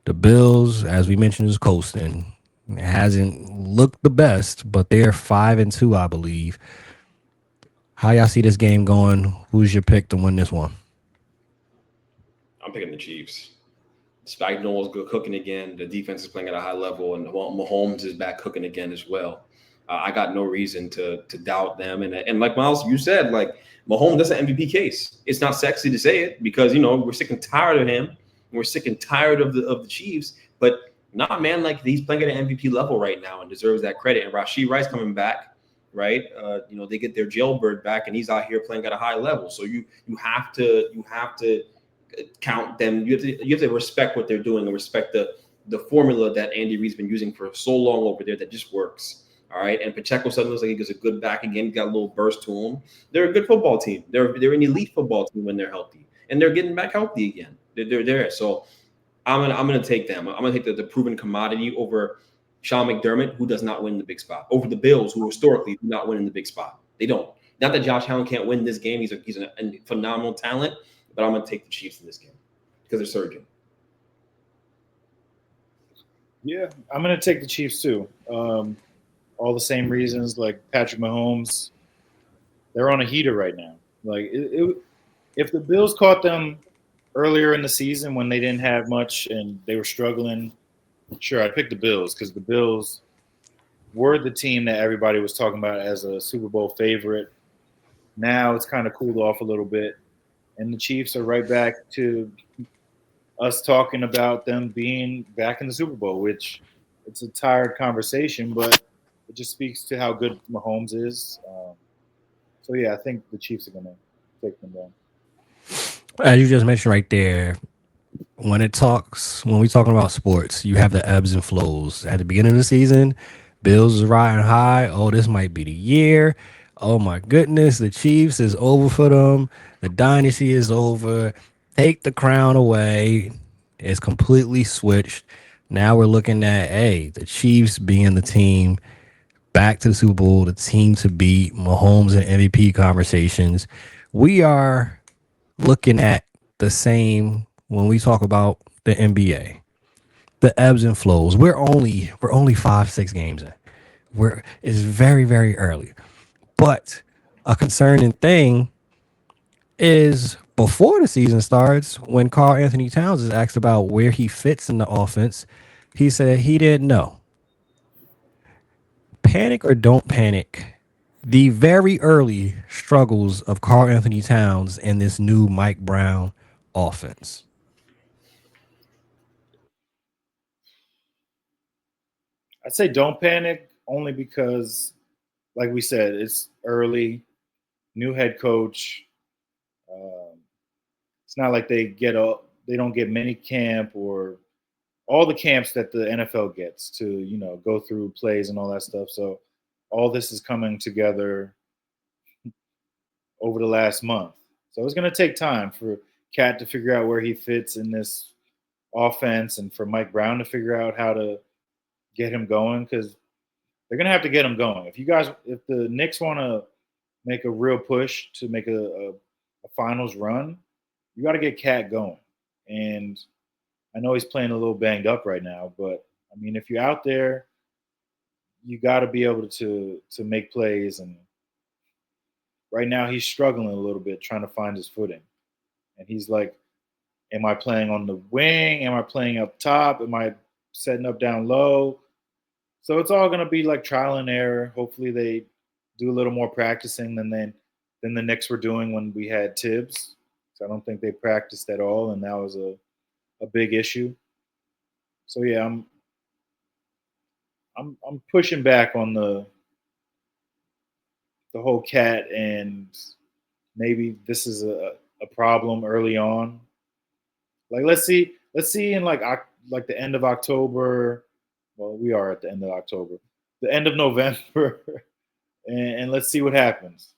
The Bills, as we mentioned, is coasting. It hasn't looked the best, but they're 5-2, I believe. How y'all see this game going? Who's your pick to win this one? I'm picking the Chiefs. Spike Noel's good cooking again. The defense is playing at a high level, and Mahomes is back cooking again as well. I got no reason to doubt them. And like Myles, you said, like Mahomes, that's an MVP case. It's not sexy to say it because we're sick and tired of him. We're sick and tired of the Chiefs. But nah, man, like he's playing at an MVP level right now and deserves that credit. And Rashee Rice coming back, right? They get their jailbird back, and he's out here playing at a high level. So you have to count them. You have to respect what they're doing and respect the formula that Andy Reid's been using for so long over there that just works. All right. And Pacheco suddenly looks like he gets a good back again. He got a little burst to him. They're a good football team. They're an elite football team when they're healthy. And they're getting back healthy again. They're there. So I'm gonna take them. I'm gonna take the proven commodity over Sean McDermott, who does not win the big spot, over the Bills, who historically do not win in the big spot. They don't. Not that Josh Allen can't win this game. He's a phenomenal talent. But I'm going to take the Chiefs in this game because they're surging. Yeah, I'm going to take the Chiefs too. All the same reasons, like Patrick Mahomes. They're on a heater right now. Like if the Bills caught them earlier in the season when they didn't have much and they were struggling, sure, I'd pick the Bills because the Bills were the team that everybody was talking about as a Super Bowl favorite. Now it's kind of cooled off a little bit. And the Chiefs are right back to us talking about them being back in the Super Bowl, which it's a tired conversation, but it just speaks to how good Mahomes is. So yeah, I think the Chiefs are gonna take them down. As you just mentioned right there, when we talking about sports, you have the ebbs and flows. At the beginning of the season, Bills is riding high. Oh, this might be the year. Oh my goodness, the Chiefs is over for them. The dynasty is over. Take the crown away. It's completely switched. Now we're looking at the Chiefs being the team back to the Super Bowl, the team to beat, Mahomes and MVP conversations. We are looking at the same when we talk about the NBA, the ebbs and flows. We're only 5-6 games in. It's very, very early. But a concerning thing is before the season starts, when Karl Anthony Towns is asked about where he fits in the offense, he said he didn't know. Panic or don't panic. The very early struggles of Karl Anthony Towns and this new Mike Brown offense. I'd say don't panic only because, like we said, it's early, new head coach. It's not like they don't get mini camp or all the camps that the NFL gets to, go through plays and all that stuff. So all this is coming together over the last month. So it's going to take time for Cat to figure out where he fits in this offense and for Mike Brown to figure out how to get him going, because they're going to have to get him going. If the Knicks want to make a real push to make a finals run, you got to get Cat going. And I know he's playing a little banged up right now, but I mean, if you're out there, you got to be able to make plays. And right now he's struggling a little bit trying to find his footing. And he's like, am I playing on the wing? Am I playing up top? Am I setting up down low? So it's all going to be like trial and error. Hopefully they do a little more practicing than the Knicks were doing when we had Tibbs. So I don't think they practiced at all, and that was a big issue. So yeah, I'm pushing back on the whole Cat, and maybe this is a problem early on. Like let's see in like the end of October. Well, we are at the end of October, the end of November, and let's see what happens.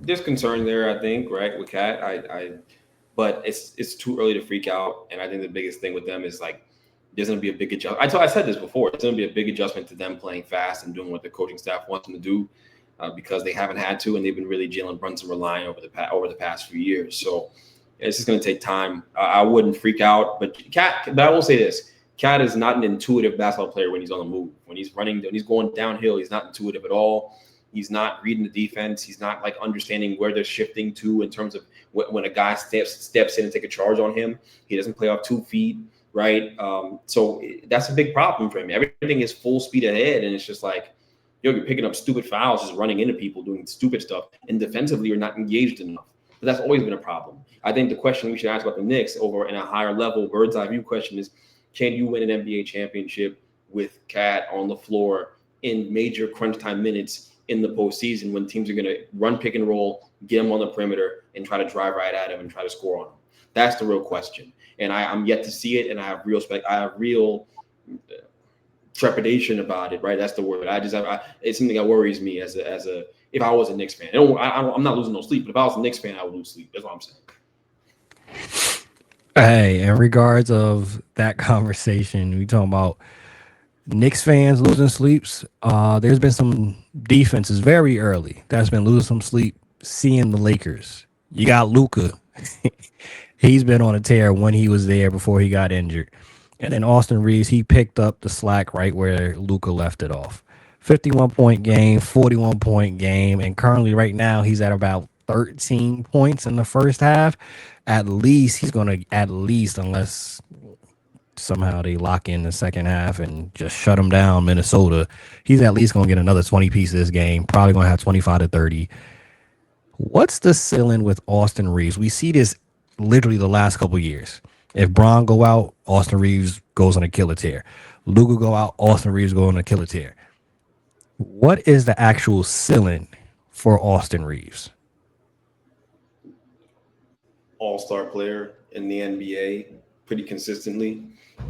There's concern there, I think, right, with Cat. But it's too early to freak out, and I think the biggest thing with them is like there's going to be a big adjustment. I said this before. It's going to be a big adjustment to them playing fast and doing what the coaching staff wants them to do because they haven't had to, and they've been really Jalen Brunson relying over the past few years. So it's just going to take time. I wouldn't freak out, but I will say this: Cat is not an intuitive basketball player when he's on the move. When he's running, when he's going downhill, he's not intuitive at all. He's not reading the defense. He's not like understanding where they're shifting to in terms of when a guy steps in and take a charge on him. He doesn't play off 2 feet, right? So that's a big problem for him. Everything is full speed ahead, and it's just like, you're picking up stupid fouls, just running into people, doing stupid stuff, and defensively you're not engaged enough. But that's always been a problem. I think the question we should ask about the Knicks over in a higher level, bird's eye view question is, can you win an NBA championship with Cat on the floor in major crunch time minutes in the postseason when teams are going to run pick and roll, get him on the perimeter, and try to drive right at him and try to score on him? That's the real question. And I'm yet to see it, and I have real trepidation about it, right? That's the word. It's something that worries me as a if I was a Knicks fan. I'm not losing no sleep, but if I was a Knicks fan, I would lose sleep. That's what I'm saying. Hey, in regards of that conversation, we talking about Knicks fans losing sleeps. There's been some defenses very early that's been losing some sleep seeing the Lakers. You got Luka. He's been on a tear when he was there before he got injured. And then Austin Reaves, he picked up the slack right where Luka left it off. 51-point game, 41-point game, and currently right now he's at about 13 points in the first half. At least he's going to, unless somehow they lock in the second half and just shut him down, Minnesota, he's at least going to get another 20 pieces this game, probably going to have 25 to 30. What's the ceiling with Austin Reaves? We see this literally the last couple years. If Braun go out, Austin Reaves goes on a killer tear. Luka go out, Austin Reaves go on a killer tear. What is the actual ceiling for Austin Reaves? All-star player in the NBA pretty consistently,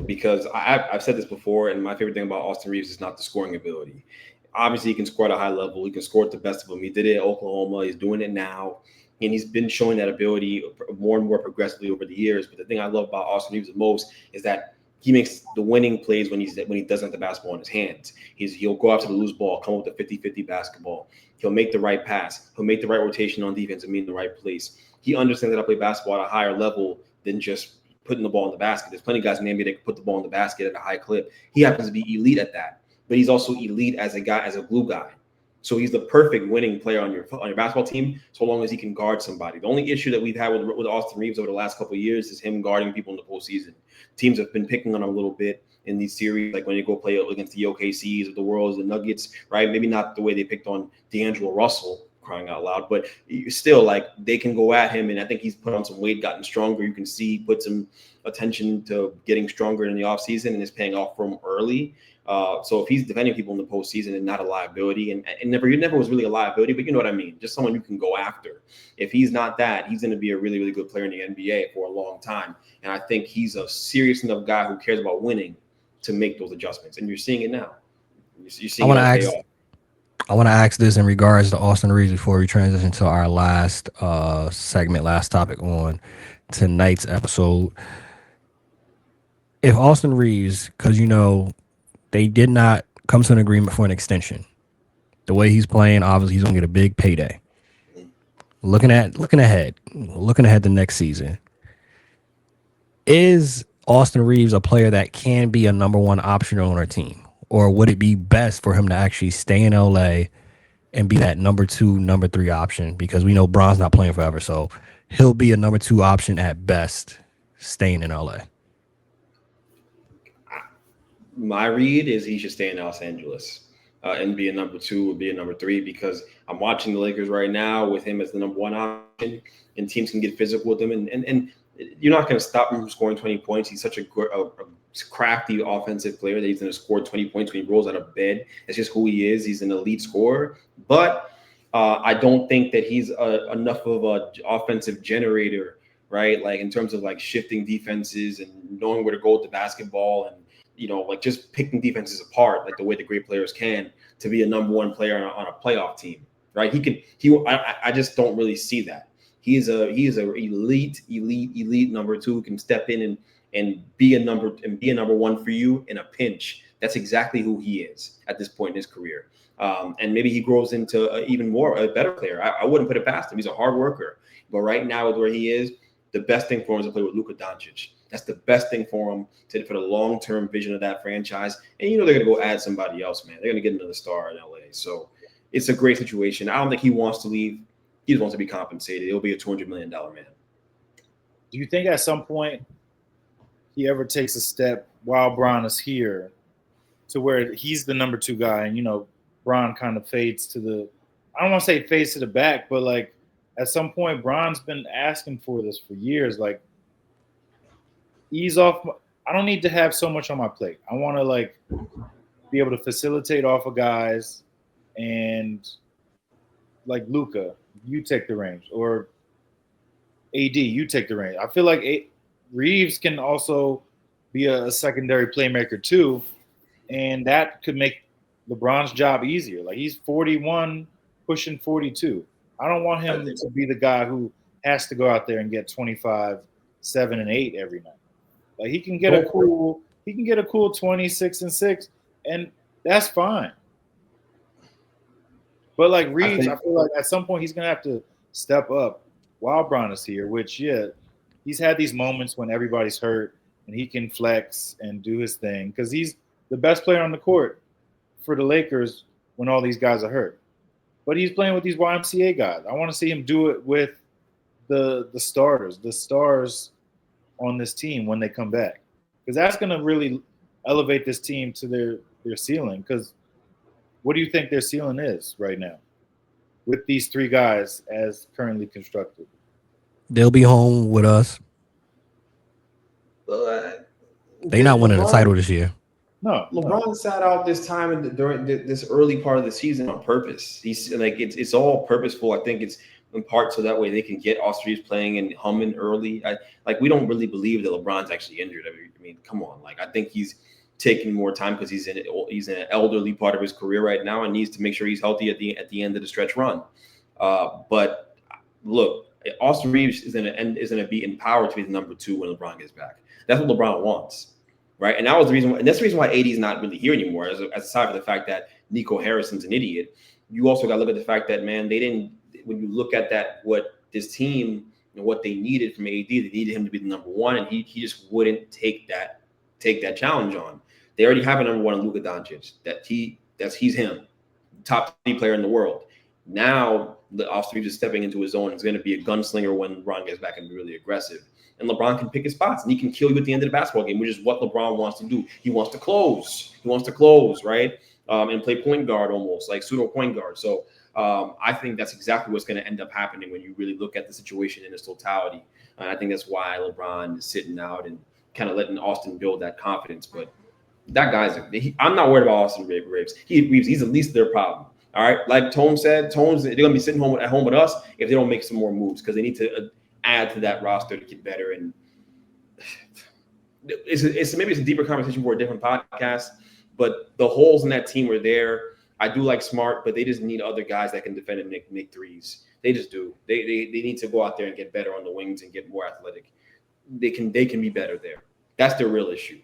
because I've said this before, and my favorite thing about Austin Reaves is not the scoring ability. Obviously, he can score at a high level. He can score at the best of them. He did it at Oklahoma. He's doing it now, and he's been showing that ability more and more progressively over the years. But the thing I love about Austin Reaves the most is that he makes the winning plays when he doesn't have the basketball in his hands. He'll go after the loose ball, come up with a 50-50 basketball. He'll make the right pass. He'll make the right rotation on defense and be in the right place. He understands how to play basketball at a higher level than just putting the ball in the basket. There's plenty of guys in the NBA that can put the ball in the basket at a high clip. He happens to be elite at that, but he's also elite as a guy, as a glue guy. So he's the perfect winning player on your basketball team, so long as he can guard somebody. The only issue that we've had with Austin Reaves over the last couple of years is him guarding people in the postseason. Teams have been picking on him a little bit in these series, like when you go play against the OKCs of the world, the Nuggets, right? Maybe not the way they picked on D'Angelo Russell, crying out loud, but still, like, they can go at him, and I think he's put on some weight, gotten stronger. You can see put some attention to getting stronger in the offseason, and it's paying off for him early. So if he's defending people in the postseason and not a liability, and never was really a liability, but you know what I mean, just someone you can go after. If he's not that, he's going to be a really, really good player in the NBA for a long time. And I think he's a serious enough guy who cares about winning to make those adjustments. And you're seeing it now. You're seeing it pay off. I want to ask this in regards to Austin Reaves before we transition to our last segment, last topic on tonight's episode. If Austin Reaves, because they did not come to an agreement for an extension. The way he's playing, obviously he's gonna get a big payday. Looking ahead the next season. Is Austin Reaves a player that can be a number one option on our team? Or would it be best for him to actually stay in LA and be that number 2, number 3 option? Because we know Bron's not playing forever, so he'll be a number 2 option at best, staying in LA. My read is he should stay in Los Angeles and be a number 2 or be a number 3, because I'm watching the Lakers right now with him as the number 1 option, and teams can get physical with him. And you're not going to stop him from scoring 20 points. He's such a crafty offensive player that he's going to score 20 points when he rolls out of bed. That's just who he is. He's an elite scorer. But I don't think that he's enough of an offensive generator, right? Like in terms of like shifting defenses and knowing where to go with the basketball and, like just picking defenses apart, like the way the great players can, to be a number 1 player on a playoff team, right? I just don't really see that. He is a elite number 2 who can step in and be a number 1 for you in a pinch. That's exactly who he is at this point in his career. And maybe he grows into a better player. I wouldn't put it past him. He's a hard worker. But right now, with where he is, the best thing for him is to play with Luka Doncic. That's the best thing for him for the long-term vision of that franchise. And they're going to go add somebody else, man. They're going to get another star in LA. So it's a great situation. I don't think he wants to leave. He just wants to be compensated. It'll be a $200 million man. Do you think at some point he ever takes a step while Bron is here to where he's the number 2 guy and, Bron kind of fades to the – I don't want to say fades to the back, but, like, at some point Bron's been asking for this for years. Like, ease off – I don't need to have so much on my plate. I want to, like, be able to facilitate off of guys and, like, Luka, you take the reins, or AD, you take the reins. I feel like Reaves can also be a secondary playmaker too, and that could make LeBron's job easier. Like, he's 41, pushing 42. I don't want him to be the guy who has to go out there and get 25, 7, and 8 every night. Like, he can get a cool 26 and 6, and that's fine. But like Reaves, I feel like at some point he's gonna have to step up while Bron is here, which he's had these moments when everybody's hurt and he can flex and do his thing because he's the best player on the court for the Lakers when all these guys are hurt. But he's playing with these YMCA guys. I want to see him do it with the stars on this team when they come back, because that's going to really elevate this team to their ceiling. Because what do you think their ceiling is right now? with these three guys as currently constructed. They'll be home with us. They're not winning the title this year. No, LeBron sat out this time during this early part of the season on purpose. He's like it's all purposeful. I think it's in part so that way they can get Austin Reaves playing and humming early. We don't really believe that LeBron's actually injured. I mean, come on. Like, I think he's taking more time because he's in an elderly part of his career right now and needs to make sure he's healthy at the end of the stretch run. But look, Austin Reaves is gonna be empowered to be the number 2 when LeBron gets back. That's what LeBron wants, right? And that was the reason. And that's the reason why AD is not really here anymore. Aside from the fact that Nico Harrison's an idiot, you also got to look at the fact that, man, they didn't. When you look at that, what this team and what they needed from AD, they needed him to be the number 1, and he just wouldn't take that challenge on. They already have a number 1 in Luka Doncic. He's him, top 3 player in the world. Now the Austin Reaves is stepping into his own. He's going to be a gunslinger when LeBron gets back and be really aggressive. And LeBron can pick his spots, and he can kill you at the end of the basketball game, which is what LeBron wants to do. He wants to close, right? And play point guard almost, like pseudo point guard. So I think that's exactly what's going to end up happening when you really look at the situation in its totality. And I think that's why LeBron is sitting out and kind of letting Austin build that confidence. But that I'm not worried about Austin Reaves. He's at least their problem. All right, like Tone said, they're going to be sitting at home with us if they don't make some more moves because they need to add to that roster to get better. And maybe it's a deeper conversation for a different podcast. But the holes in that team are there. I do like Smart, but they just need other guys that can defend and make threes. They just do. They need to go out there and get better on the wings and get more athletic. They can be better there. That's their real issue.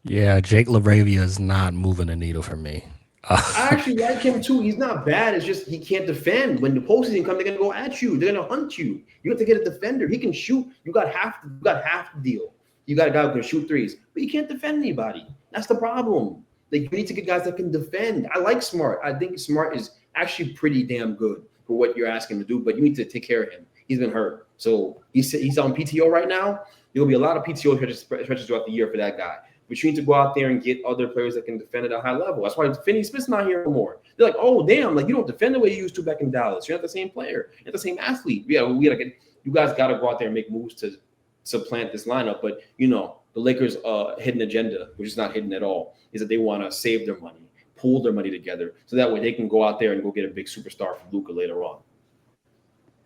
Yeah, Jake LaRavia is not moving the needle for me. I actually like him too. He's not bad. It's just he can't defend. When the postseason comes, they're gonna go at you. They're gonna hunt you. You have to get a defender. He can shoot. You got half the deal. You got a guy who can shoot threes, but he can't defend anybody. That's the problem. Like, you need to get guys that can defend. I like Smart. I think Smart is actually pretty damn good for what you're asking him to do, but you need to take care of him. He's been hurt. So he's on PTO right now. There will be a lot of PTO stretches throughout the year for that guy. But you need to go out there and get other players that can defend at a high level. That's why Finney Smith's not here anymore. They're like, oh, damn, like, you don't defend the way you used to back in Dallas. You're not the same player. You're not the same athlete. You guys got to go out there and make moves to supplant this lineup. But, the Lakers' hidden agenda, which is not hidden at all, is that they want to save their money, pool their money together, so that way they can go out there and go get a big superstar for Luka later on.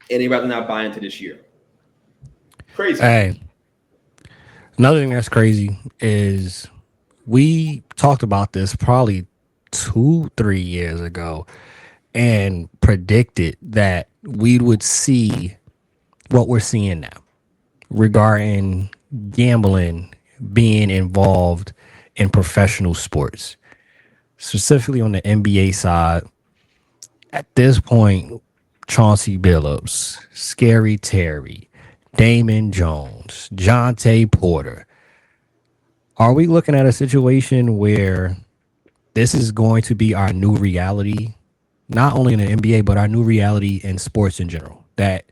And they'd rather not buy into this year. Crazy. Hey, another thing that's crazy is we talked about this probably 2-3 years ago and predicted that we would see what we're seeing now regarding gambling being involved in professional sports, specifically on the NBA side. At this point, Chauncey Billups, Scary Terry, Damon Jones, Jonte Porter. Are we looking at a situation where this is going to be our new reality, not only in the NBA, but our new reality in sports in general? That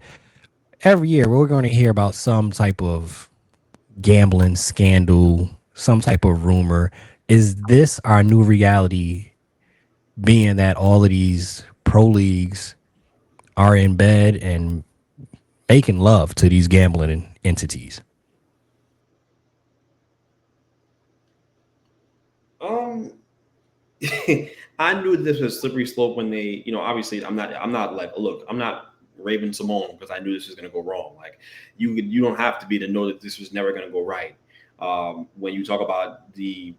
every year we're going to hear about some type of gambling scandal, some type of rumor. Is this our new reality, being that all of these pro leagues are in bed and making love to these gambling entities? I knew this was a slippery slope when they, obviously I'm not Raven Simone because I knew this was going to go wrong. Like, you don't have to be to know that this was never going to go right. When you talk about the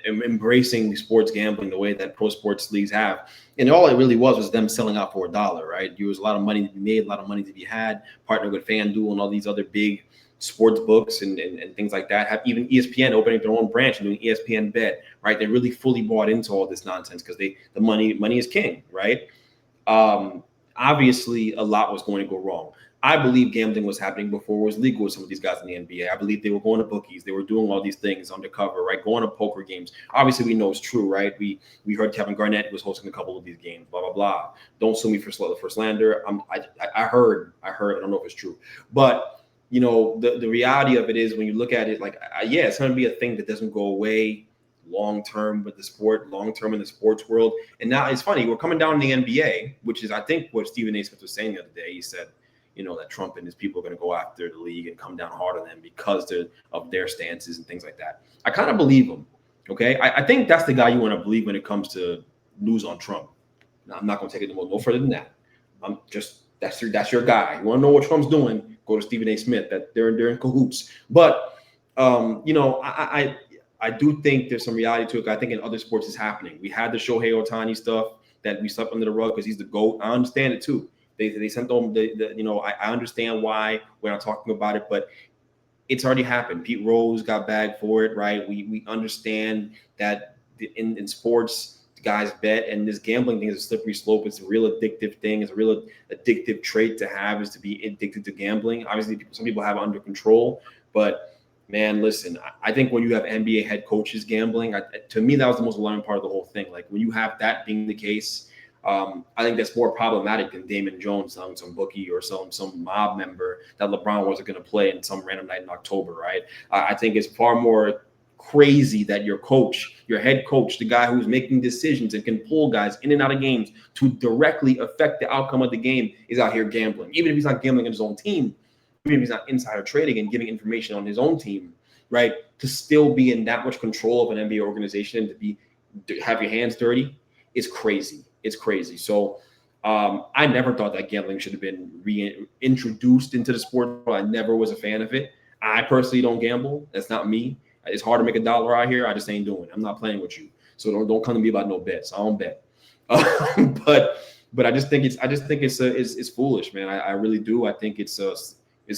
embracing the sports gambling the way that pro sports leagues have, and all it really was them selling out for $1, right? There was a lot of money to be made, a lot of money to be had, partner with FanDuel and all these other big sports books and things like that. Have even ESPN opening their own branch and doing ESPN Bet, right? They really fully bought into all this nonsense because the money is king, right? Obviously, a lot was going to go wrong. I believe gambling was happening before it was legal with some of these guys in the NBA. I believe they were going to bookies. They were doing all these things undercover, right? Going to poker games. Obviously, we know it's true, right? We heard Kevin Garnett was hosting a couple of these games, blah, blah, blah. Don't sue me for slander. I heard. I don't know if it's true. But, the reality of it is when you look at it, like, it's going to be a thing that doesn't go away long-term with the sport, long-term in the sports world. And now it's funny, we're coming down to the NBA, which is, I think, what Stephen A. Smith was saying the other day. He said, that Trump and his people are going to go after the league and come down hard on them because of their stances and things like that. I kind of believe him, okay? I think that's the guy you want to believe when it comes to news on Trump. Now, I'm not going to take it no further than that. I'm just, that's your guy. You want to know what Trump's doing, go to Stephen A. Smith. That they're in cahoots. But, I do think there's some reality to it. I think in other sports it's happening. We had the Shohei Ohtani stuff that we swept under the rug because he's the GOAT. I understand it too. They sent them I understand why we're not talking about it, but it's already happened. Pete Rose got bagged for it, right? We understand that in sports, guys bet, and this gambling thing is a slippery slope. It's a real addictive thing. It's a real addictive trait to have, is to be addicted to gambling. Obviously, some people have it under control, but man, listen, I think when you have NBA head coaches gambling, to me, that was the most alarming part of the whole thing. Like when you have that being the case, I think that's more problematic than Damon Jones selling some bookie or some mob member that LeBron wasn't going to play in some random night in October, right? I think it's far more crazy that your coach, your head coach, the guy who's making decisions and can pull guys in and out of games to directly affect the outcome of the game, is out here gambling. Even if he's not gambling in his own team, even if he's not insider trading and giving information on his own team, right? To still be in that much control of an NBA organization and to have your hands dirty is crazy. It's crazy. So I never thought that gambling should have been reintroduced into the sport. I never was a fan of it. I personally don't gamble. That's not me. It's hard to make $1 out here. I just ain't doing it. I'm not playing with you. So don't come to me about no bets. I don't bet. But I just think it's foolish, man. I really do. I think it's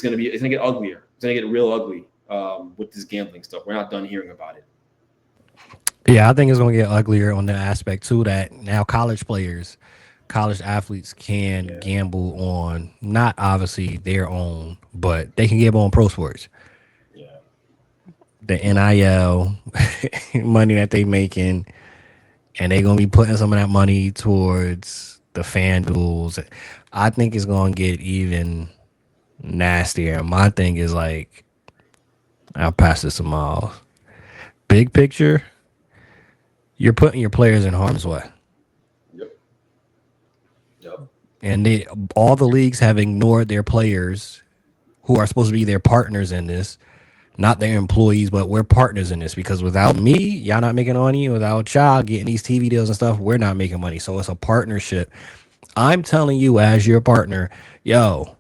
gonna get uglier. It's gonna get real ugly with this gambling stuff. We're not done hearing about it. Yeah, I think it's going to get uglier on the aspect too that now college athletes can gamble on, not obviously their own, but they can gamble on pro sports. Yeah. The NIL money that they making, and they're going to be putting some of that money towards the FanDuels. I think it's going to get even nastier. My thing is like, I'll pass this to Myles. Big picture, you're putting your players in harm's way. Yep. And all the leagues have ignored their players who are supposed to be their partners in this, not their employees, but we're partners in this, because without me, y'all not making money. Without y'all getting these TV deals and stuff, we're not making money. So it's a partnership. I'm telling you as your partner, yo,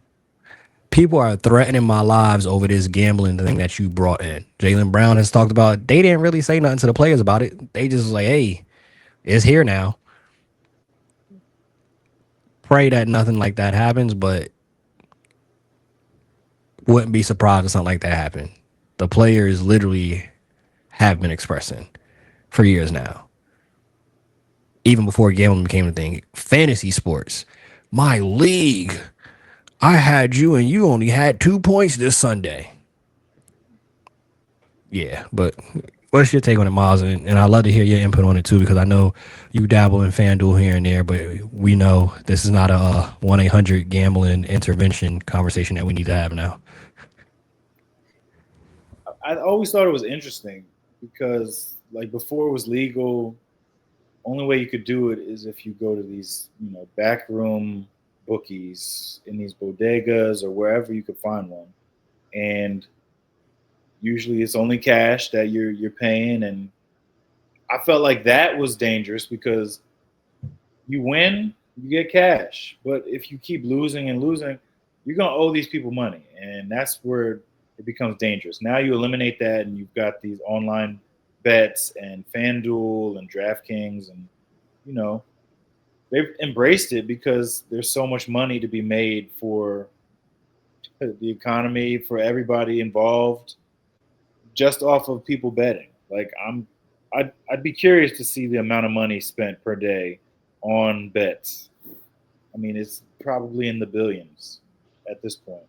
people are threatening my lives over this gambling thing that you brought in. Jaylen Brown has talked about it. They didn't really say nothing to the players about it. They just was like, hey, it's here now. Pray that nothing like that happens, but wouldn't be surprised if something like that happened. The players literally have been expressing for years now. Even before gambling became a thing. Fantasy sports. My league. I had you and you only had 2 points this Sunday. Yeah, but what's your take on it, Myles? And I'd love to hear your input on it too, because I know you dabble in FanDuel here and there, but we know this is not a 1-800 gambling intervention conversation that we need to have now. I always thought it was interesting because, like, before it was legal, only way you could do it is if you go to these, backroom bookies in these bodegas or wherever you could find one, and usually it's only cash that you're paying, and I felt like that was dangerous because you win, you get cash, but if you keep losing and losing, you're gonna owe these people money, and that's where it becomes dangerous. Now you eliminate that, and you've got these online bets and FanDuel and DraftKings, and they've embraced it because there's so much money to be made for the economy, for everybody involved, just off of people betting. Like I'd be curious to see the amount of money spent per day on bets. I mean, it's probably in the billions at this point.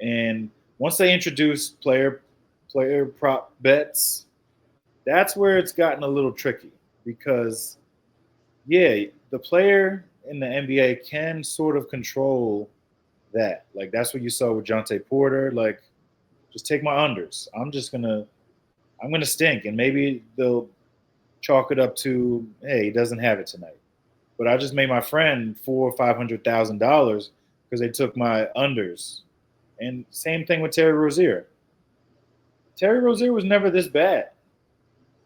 And once they introduce player prop bets, that's where it's gotten a little tricky because, the player in the NBA can sort of control that. Like, that's what you saw with Jonte Porter. Like, just take my unders. I'm gonna stink, and maybe they'll chalk it up to, hey, he doesn't have it tonight. But I just made my friend $400,000 or $500,000 because they took my unders. And same thing with Terry Rozier. Terry Rozier was never this bad.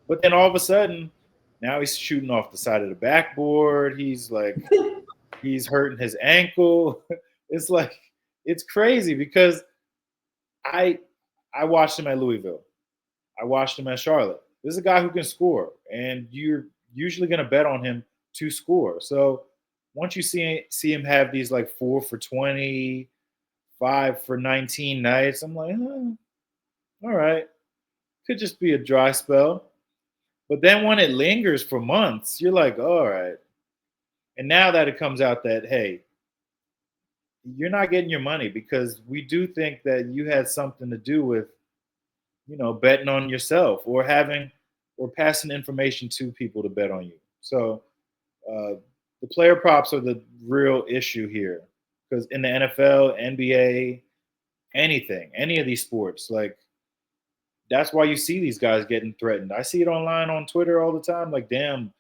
But then all of a sudden, now he's shooting off the side of the backboard. He's like, he's hurting his ankle. It's like, it's crazy because I watched him at Louisville. I watched him at Charlotte. This is a guy who can score, and you're usually going to bet on him to score. So once you see him have these like 4 for 20, 5 for 19 nights, I'm like, all right. Could just be a dry spell. But then when it lingers for months, you're like, all right. And now that it comes out that, hey, you're not getting your money because we do think that you had something to do with, betting on yourself or passing information to people to bet on you. So the player props are the real issue here because in the NFL, NBA, anything, any of these sports, like that's why you see these guys getting threatened. I see it online on Twitter all the time. Like, damn,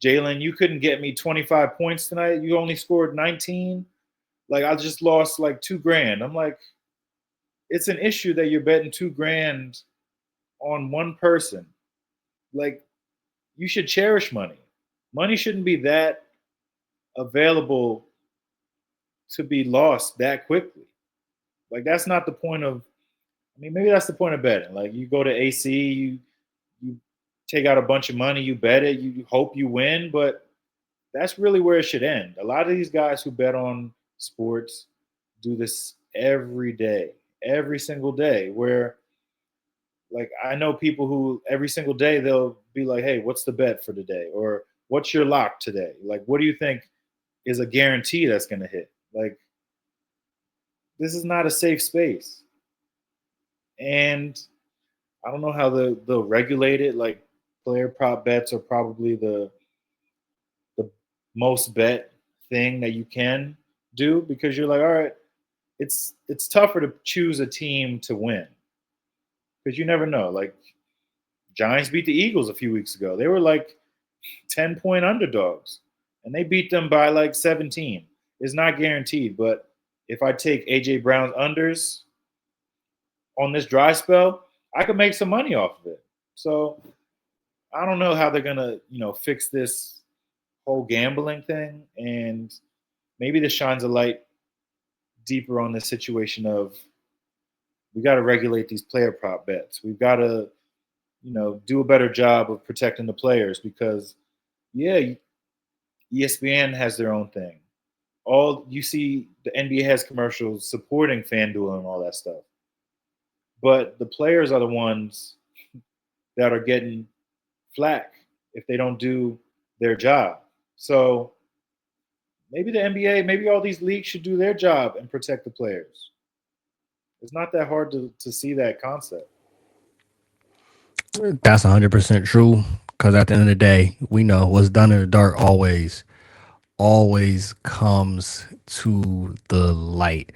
Jalen, you couldn't get me 25 points tonight. You only scored 19. Like, I just lost like $2,000. I'm like, it's an issue that you're betting $2,000 on one person. Like, you should cherish money. Money shouldn't be that available to be lost that quickly. Like, that's not the point of, maybe that's the point of betting. Like, you go to AC, you take out a bunch of money, you bet it, you hope you win, but that's really where it should end. A lot of these guys who bet on sports do this every day, every single day, where like I know people who every single day they'll be like, hey, what's the bet for today? Or what's your lock today? Like, what do you think is a guarantee that's going to hit? Like, this is not a safe space. And I don't know how they'll regulate it. Like, player prop bets are probably the most bet thing that you can do because you're like, all right, it's tougher to choose a team to win because you never know. Like, Giants beat the Eagles a few weeks ago. They were like 10-point underdogs, and they beat them by like 17. It's not guaranteed, but if I take A.J. Brown's unders on this dry spell, I could make some money off of it. So I don't know how they're going to, fix this whole gambling thing. And maybe this shines a light deeper on the situation of we got to regulate these player prop bets. We've got to, do a better job of protecting the players because, yeah, ESPN has their own thing. All you see, the NBA has commercials supporting FanDuel and all that stuff. But the players are the ones that are getting flack if they don't do their job. So maybe the NBA, maybe all these leagues should do their job and protect the players. It's not that hard to see that concept. That's 100% true. Because at the end of the day, we know what's done in the dark always comes to the light,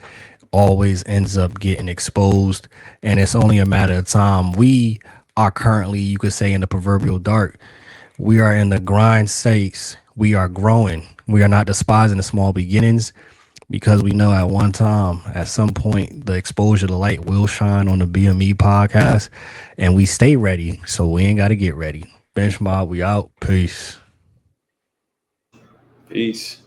always ends up getting exposed. And it's only a matter of time. We are currently, you could say, in the proverbial dark. We are in the grind stakes. We are growing. We are not despising the small beginnings because we know at one time, at some point, the exposure to light will shine on the BME podcast, and we stay ready. So we ain't got to get ready. Bench Mob, we out. Peace. Peace.